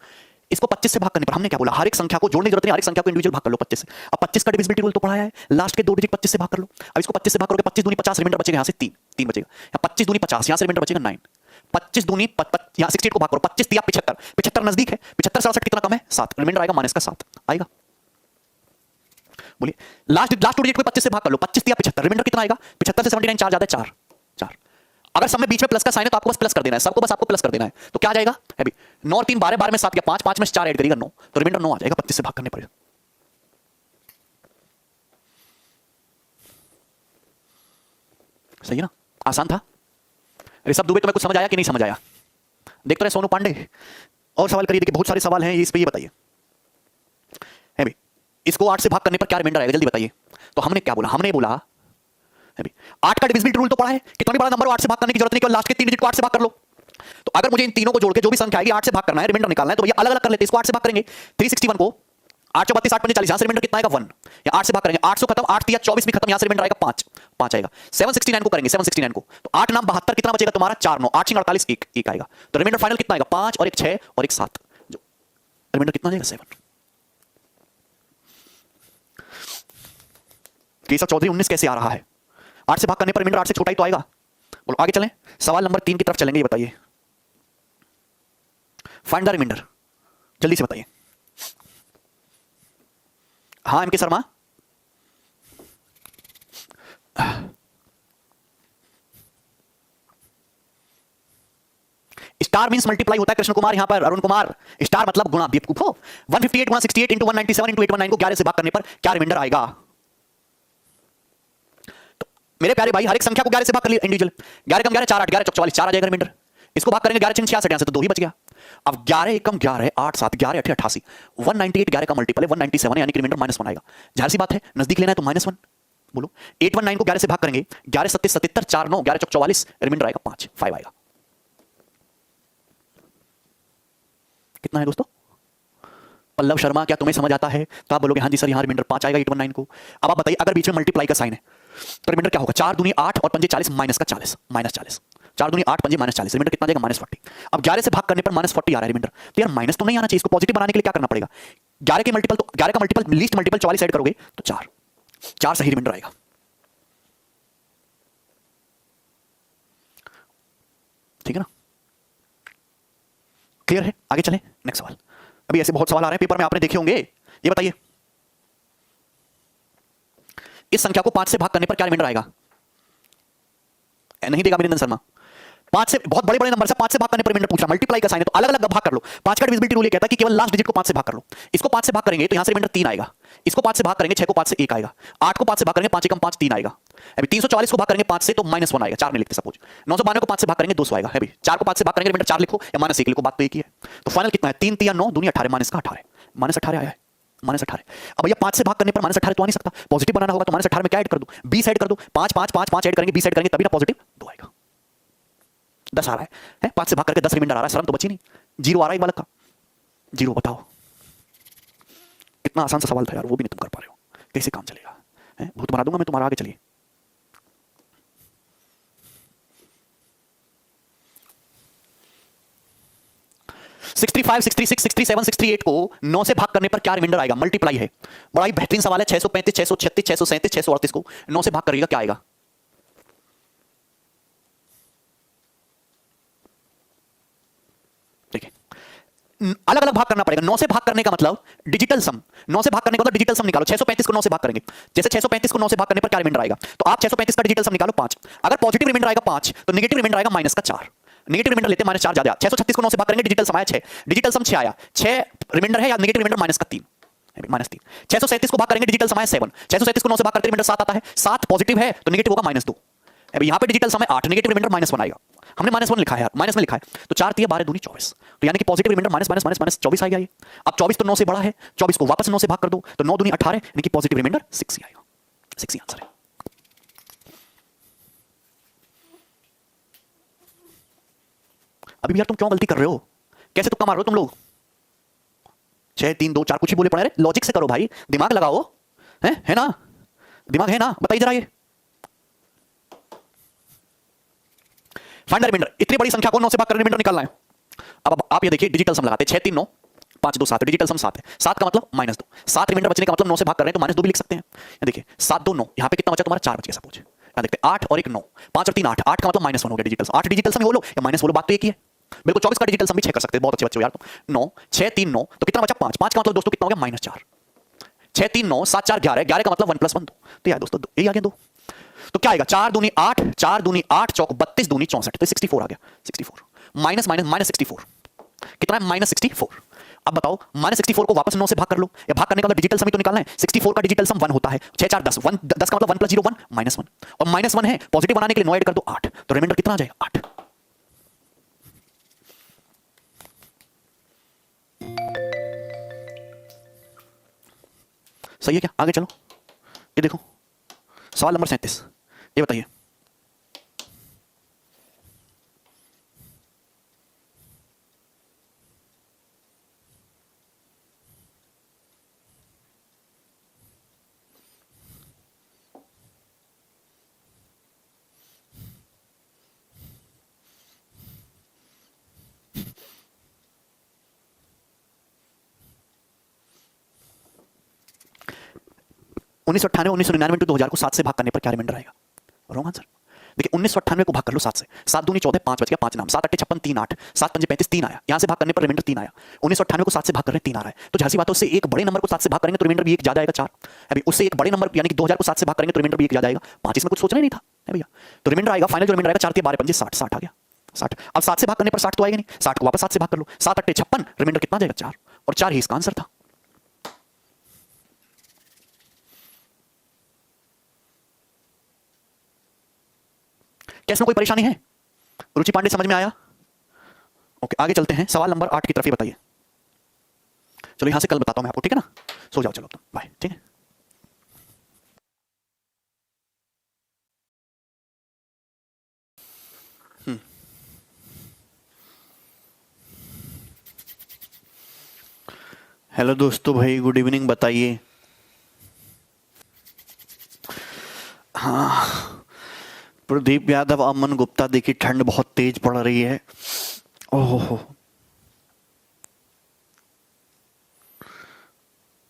इसको 25 से भाग करने पर हमने क्या बोला? हर एक संख्या को जोड़ने की जरूरत नहीं, हर एक संख्या को इंडिविजुअल भाग कर लो 25 से। अब 25 का डिविजिबिलिटी रूल तो पढ़ाया है, लास्ट के 2 डिजिट 25 से भाग कर लो। अब इसको 25 से भाग करोगे, 25 दूनी 50, रिमाइंडर बचेगा यहां से 3 बचेगा, 25 दूनी 50, यहां से रिमाइंडर बचेगा 9, 25 दूनी यहां 68 को भाग करो, 25 दिया 75, 75 नजदीक है, 75 से 68 कितना कम है? 7, रिमाइंडर आएगा -7 आएगा। बोलिए लास्ट 2 डिजिट को 25 से भाग कर लो, 25 दिया 75, रिमाइंडर कितना आएगा? 75 से 79 4 ज्यादा है 4। अगर सब में बीच में प्लस का साइन है तो आपको बस प्लस कर देना है, सबको बस आपको प्लस कर देना है, तो क्या आ जाएगा? अभी 9 और 3 12, 12 में 7 या 5, 5 में 4 ऐड करिएगा 9, तो रिमाइंडर 9 आ जाएगा 25 से भाग करने पर। सही है ना? आसान था। ऋषभ दुबे, तुम्हें कुछ समझ आया कि नहीं समझ आया? देखते रहे सोनू पांडे, और सवाल करिए। देखिए बहुत सारे सवाल हैं इस पे, ये बताइए है भाई, इसको 8 से भाग करने पर क्या रिमाइंडर आएगा? जल्दी बताइए। तो हमने क्या बोला? हमने बोला 8 का डिविजिबिलिटी रूल तो पढ़ा है, कितना भी बड़ा नंबर हो 8 से भाग करने की जरूरत नहीं, केवल लास्ट के 3 डिजिट को 8 से भाग कर लो। तो अगर मुझे इन तीनों को जोड़ के जो भी संख्या आएगी 8 से भाग करना है, रिमाइंडर निकालना है, तो भैया अलग अलग कर लेते हैं। इसको 8 से भाग करेंगे, 361 को 8 चौ 32 8 पंजे 40, यहां से रिमाइंडर कितना आएगा? 1। या 8 से भाग करेंगे, 800 खत्म, 8 दिया 24 भी खत्म, यहां से रिमाइंडर आएगा 5 आएगा। 769 को करेंगे, 769 को, तो 8 नाम 72, कितना बचेगा तुम्हारा? 4 9, 8 48 1 आएगा, तो रिमाइंडर फाइनल कितना आएगा? 5 और 1 6 और 1 7, जो रिमाइंडर कितना आएगा? 7। केशव चौधरी 19 कैसे आ रहा है? 8 से भाग करने पर रिमाइंडर 8 से छोटा ही तो आएगा। बोलो आगे चलें, सवाल नंबर 3 की तरफ चलेंगे। ये बताइए, फाइंड द रिमाइंडर, जल्दी से बताइए। हाँ एम के शर्मा, स्टार मींस मल्टीप्लाई होता है कृष्ण कुमार, यहां पर अरुण कुमार, स्टार मतलब गुणा। बेवकूफ हो, 158 गुणा 68 इंटू 197 इंटू 819 को 11 से भाग करने पर क्या रिमाइंडर आएगा? मेरे प्यारे भाई हर एक संख्या को 11 से भाग कर लिया इंडिविजुअल। 11 कम 11 4 8 11 चौक 44 4 आ जाएगा रिमाइंडर। इसको भाग करेंगे 11 6 66 यहाँ से तो 2 ही बच गया। अब 11 एकम 11 8 7 11 8 88 198 11 का मल्टीपल है 197 है यानी कि रिमाइंडर -1 आएगा। जाहिर सी बात है नजदीक लेना है तो -1 बोलो। 819 को 11 से भाग करेंगे 11 37 77 4 9 11 चौक 44 रिमाइंडर आएगा 5 आएगा। कितना है दोस्तों? पल्लव शर्मा क्या तुम्हें समझ आता है? तो आप बोलोगे हाँ जी सर यहाँ रिमाइंडर 5 आएगा 819 को। अब आप बताइए अगर बीच में मल्टीप्लाई का साइन है तो रिमाइंडर क्या होगा? 4 दूनी 8 और 5 40 माइनस का 40 -40 4 दूनी 8 5 -40 रिमाइंडर कितना जाएगा? -40। अब 11 से भाग करने पर -40 आ रहा है रिमाइंडर। तो यार माइनस तो नहीं आना चाहिए, इसको पॉजिटिव बनाने के लिए क्या करना पड़ेगा? 11 के मल्टीपल तो 11 का मल्टीपल लीस्ट मल्टीपल 44 ऐड करोगे तो 4 सही रिमाइंडर आएगा। ठीक है ना? क्लियर है? आगे चलें नेक्स्ट सवाल। अभी ऐसे बहुत सवाल आ रहे हैं पेपर में, आपने देखे होंगे। ये बताइए इस संख्या को 5 से भाग करने पर क्या रिमाइंडर आएगा? नहीं देगा अभिनंदन शर्मा। 5 से बहुत बड़े बड़े नंबर से 5 से भाग करने पर रिमाइंडर पूछ रहा, मल्टीप्लाई का साइन है तो अलग अलग भाग कर लो। 5 का डिविजिबिलिटी रूल ये कहता है कि केवल लास्ट डिजिट को 5 से भाग कर लो। इसको 5 से भाग करेंगे तो यहां से रिमाइंडर 3 आएगा। इसको 5 से भाग करेंगे 6 को 5 से 1 आएगा। 8 को 5 से भाग करेंगे 5 एकम 5 3 आएगा। अभी 344 को भाग करेंगे 5 से तो -1 आएगा, 4 नहीं लिखते सपोज। 992 को 5 से भाग करेंगे 200 आएगा। अभी 4 को 5 से भाग करेंगे रिमाइंडर 4 लिखो या -1 लिखो, बात तो एक ही है। तो फाइनल कितना है? 3 3 9 दूनी 18 माइनस का 18 -18 आया है -18। अब भैया 5 से भाग करने पर -18 तो आ नहीं सकता, पॉजिटिव बनाना होगा तो -18 में क्या ऐड कर दूं? 20 ऐड कर दो। 5 5 5 5 ऐड करेंगे 20 ऐड करेंगे तभी ना पॉजिटिव 2 आएगा। 10 आ रहा है 5 से भाग करके 10 रिमाइंडर आ रहा है, शर्म तो बची नहीं। 0 आ रहा है एक बालक का 0। बताओ कितना आसान सा सवाल था यार, वो भी नहीं तुम कर पा रहे हो। कैसे काम चलेगा? भूत बना दूंगा मैं तुम्हारा। आगे चलिए। सिक्सटी 66 67 68 को 9 से भाग करने पर क्या रिमाइंडर आएगा? मल्टीप्लाई है, बड़ा ही बेहतरीन सवाल है। 635 636 637 638 को 9 से भाग करिएगा क्या आएगा? देखिए अलग अलग भाग करना पड़ेगा। 9 से भाग करने का मतलब डिजिटल सम, 9 से भाग करने का मतलब डिजिटल सम निकालो। 635 को 9 से भाग करेंगे, जैसे 635 को 9 से भाग करने पर क्या रिमाइंडर आएगा? तो आप 635 का डिजिटल सम निकालो 5। अगर पॉजिटिव रिमाइंडर आएगा 5 तो नेगेटिव रिमाइंडर आएगा -4। नेगेटिव रिमाइंडर लेते -4 ज्यादा। 636 को 9 से भाग करेंगे डिजिटल सम आया 6, डिजिटल सम 6 आया। 6 रिमाइंडर है या नेगेटिव रिमाइंडर -3 -3। 637 को भाग करेंगे डिजिटल सम आया 7, 637 को 9 से भाग करते रिमाइंडर 7 आता है। 7 पॉजिटिव है तो नेगेटिव होगा -2। अब यहां पे डिजिटल समय 8, नेगेटिव रिमाइंडर -1 आएगा। हमने -1 लिखा है यार, -1 लिखा है तो 4 3 12 दूनी 24, तो यानी कि पॉजिटिव रिमाइंडर -24 आएगा ये। अब 24 तो 9 से बड़ा है, 24 को वापस 9 से भाग कर दो तो 9 दूनी 18 यानी कि पॉजिटिव रिमाइंडर 6 ही आएगा। 6 ही आंसर है। अभी यार तुम क्यों गलती कर रहे हो? कैसे तुक्का मार रहे हो तुम लोग? 6 3 2 4 कुछ ही बोले पड़े। अरे लॉजिक से करो भाई, दिमाग लगाओ। है ना? दिमाग है ना? बताइए जरा। ये फाइंड द रिमाइंडर। इतनी बड़ी संख्या को 9 से भाग कर रिमाइंडर निकालना है। अब आप ये देखिए डिजिटल सम लगाते हैं 6 3 9 5 2 7, डिजिटल सम 7 है। 7 का मतलब -2, 7 रिमाइंडर बचने का मतलब 9 से भाग कर रहे हैं तो -2 भी लिख सकते हैं। ये देखिए 7 2 9, यहां पे कितना बचा तुम्हारा? 4 बच गया सपोज। यहां देखते हैं 8 और 1 9, 5 और 3 8, 8 का मतलब -1 हो गया डिजिटल सम। 8 डिजिटल सम ही बोलो या माइनस बोलो, बात तो एक ही है। बिल्कुल 24 का डिजिटल सम भी 6 कर सकते हैं, बहुत अच्छे बच्चे हो यार तुम। 9 6 3 9 तो कितना बचा? 5, 5 का मतलब दोस्तों कितना हो गया? -4। 6 3 9 7 4 11, 11 का मतलब 1 + 1 2, तो यार दोस्तों यही आ गया 2। तो क्या आएगा? 4 दूनी 8, 4 दूनी 8 चौक 32 दूनी 64, तो 64 आ गया। 64 माइनस -64 कितना है? -64। अब बताओ -64 को वापस 9 से भाग कर लो, या भाग करने का मतलब डिजिटल सम ही तो निकालना है। 64 का डिजिटल सम 1 होता है। 6 4 10, 1 10 का मतलब 1 + 0 1 -1, और -1 है पॉजिटिव बनाने के लिए 9 ऐड कर दो 8, तो रिमाइंडर कितना आ जाएगा? 8। सही है क्या? आगे चलो। ये देखो सवाल नंबर 37, ये बताइए। उन्नीस सौ 1999 टू 2000 को 7 से भाग करने पर क्या रिमाइंडर आएगा? Wrong answer. देखिए 1998 को भाग कर लो 7 से, 7 दूनी 14, 5 बच गया, 5 नाम, 7 8 56 3 8, 7 5 35 3 आया। यहां से भाग करने पर रिमाइंडर 3 आया। 1998 को 7 से भाग कर रहे 3 आ रहा है, तो जैसी बात है उससे एक बड़े नंबर को 7 से भाग करेंगे तो रिमाइंडर भी एक ज्यादा आएगा 4। अभी उससे एक बड़े नंबर यानी कि 2000 को 7 से भाग करेंगे तो रिमाइंडर भी एक ज्यादा आएगा 5। इसमें कुछ सोचना ही नहीं था है भैया। तो रिमाइंडर आएगा, फाइनल जो रिमाइंडर आएगा 4 3 12 5 60, 60 आ गया 60। अब 7 से भाग करने पर 60 तो आएगा नहीं, 60 को वापस 7 से भाग कर लो, 7 8 56, रिमाइंडर कितना जाएगा? 4, और 4 ही इसका आंसर था। क्या इसमें कोई परेशानी है? रुचि पांडे, समझ में आया? ओके, आगे चलते हैं सवाल नंबर 8 की तरफ। ये बताइए। चलो यहां से कल बताता हूं मैं आपको, ठीक है ना? सो जाओ, चलो तुम, बाय, ठीक है। हेलो दोस्तों, भाई गुड इवनिंग, बताइए। हाँ, प्रदीप यादव, अमन गुप्ता, देखिए ठंड बहुत तेज पड़ रही है। ओहो,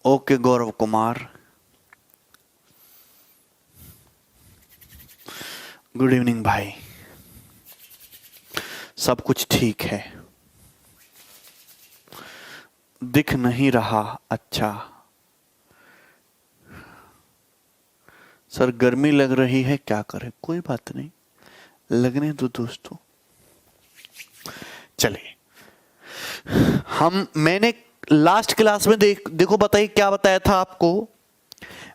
okay Gaurav Kumar, good evening भाई, सब कुछ ठीक है, दिख नहीं रहा। अच्छा सर, गर्मी लग रही है, क्या करें? कोई बात नहीं, लगने दो दोस्तों। चलिए, मैंने लास्ट क्लास में देखो, बताइए क्या बताया था आपको।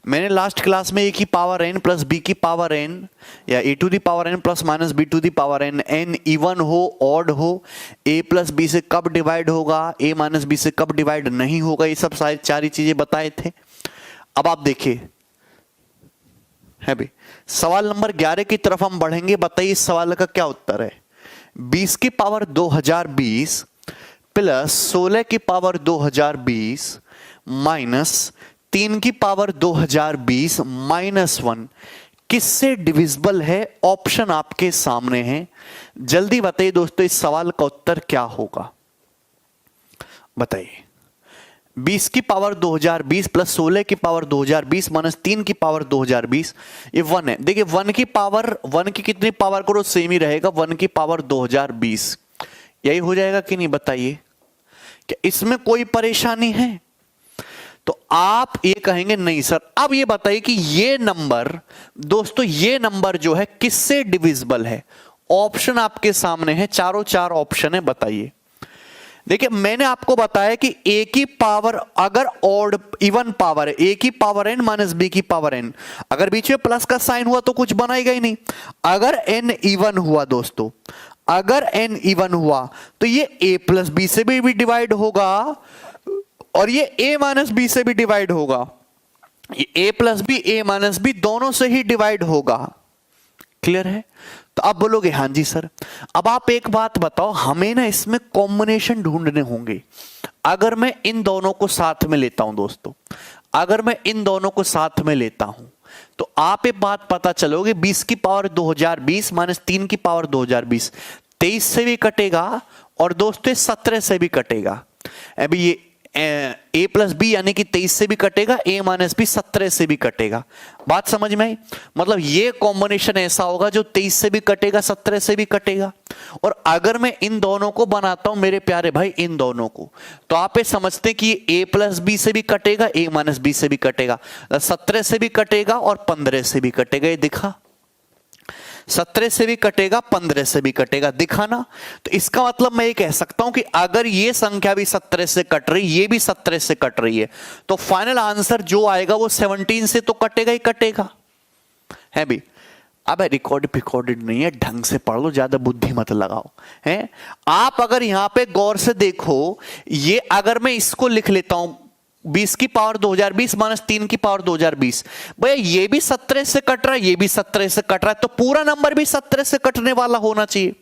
मैंने लास्ट क्लास में ए की पावर एन प्लस बी की पावर एन या A to the power N plus minus B to the power N, N even हो ऑड हो, ए प्लस बी से कब डिवाइड होगा, ए माइनस बी से कब डिवाइड नहीं होगा, ये सब सारी चार चीजें बताए थे। अब आप देखिए, है भी सवाल नंबर 11 की तरफ हम बढ़ेंगे। बताइए इस सवाल का क्या उत्तर है। 20 की पावर 2020 प्लस 16 की पावर 2020 माइनस 3 की पावर 2020 माइनस 1 किससे डिविजिबल है? ऑप्शन आपके सामने है, जल्दी बताइए दोस्तों, इस सवाल का उत्तर क्या होगा? बताइए। 20 की पावर 2020 प्लस 16 की पावर 2020 माइनस 3 की पावर 2020, ये 1 है। देखिए 1 की पावर, 1 की कितनी पावर करो सेम ही रहेगा, 1 की पावर 2020, यही हो जाएगा कि नहीं? बताइए, क्या इसमें कोई परेशानी है? तो आप ये कहेंगे नहीं सर। अब ये बताइए कि ये नंबर दोस्तों, ये नंबर जो है किससे डिविजिबल है? ऑप्शन आपके सामने है, चारों चार ऑप्शन है, बताइए। देखिए मैंने आपको बताया कि ए की पावर अगर ऑड इवन पावर है, ए की पावर एन माइनस बी की पावर एन, अगर बीच में प्लस का साइन हुआ तो कुछ बनाएगा ही नहीं। अगर एन इवन हुआ दोस्तों, अगर एन इवन हुआ तो ये ए प्लस बी से भी डिवाइड होगा और ये ए माइनस बी से भी डिवाइड होगा। ये ए प्लस बी, ए माइनस बी दोनों से ही डिवाइड होगा। क्लियर है? तो आप बोलोगे हाँ जी सर। अब आप एक बात बताओ, हमें ना इसमें कॉम्बिनेशन ढूंढने होंगे। अगर मैं इन दोनों को साथ में लेता हूं दोस्तों, अगर मैं इन दोनों को साथ में लेता हूं तो आप एक बात पता चलोगे, 20 की पावर 2020 माइनस 3 की पावर 2020 23 से भी कटेगा और दोस्तों 17 से भी कटेगा। अभी ये ए प्लस बी यानी कि 23 से भी कटेगा, ए माइनस बी 17 से भी कटेगा। बात समझ में आई? मतलब ये कॉम्बिनेशन ऐसा होगा जो 23 से भी कटेगा, 17 से भी कटेगा। और अगर मैं इन दोनों को बनाता हूं मेरे प्यारे भाई, इन दोनों को, तो आप ये समझते कि ए प्लस बी से भी कटेगा, ए माइनस बी से भी कटेगा, 17 से भी कटेगा और 15 से भी कटेगा। ये दिखा? 17 से भी कटेगा, 15 से भी कटेगा, दिखा ना? तो इसका मतलब मैं ये कह सकता हूं कि अगर ये संख्या भी 17 से कट रही, ये भी 17 से कट रही है, तो फाइनल आंसर जो आएगा वो 17 से तो कटेगा ही कटेगा, है भी? अब रिकॉर्डेड नहीं है, ढंग से पढ़ लो, ज्यादा बुद्धि मत लगाओ, हैं? आप अगर यहां पे गौर से देखो, ये अगर मैं इसको लिख लेता हूं 20 की पावर 2020 माइनस 3 की पावर 2020, भैया ये भी 17 से कट रहा है, ये भी 17 से कट रहा है, तो पूरा नंबर भी 17 से कटने वाला होना चाहिए।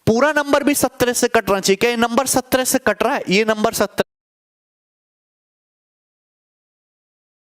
पूरा नंबर भी 17 से कटना चाहिए। क्या ये नंबर 17 से कट रहा है? ये नंबर 17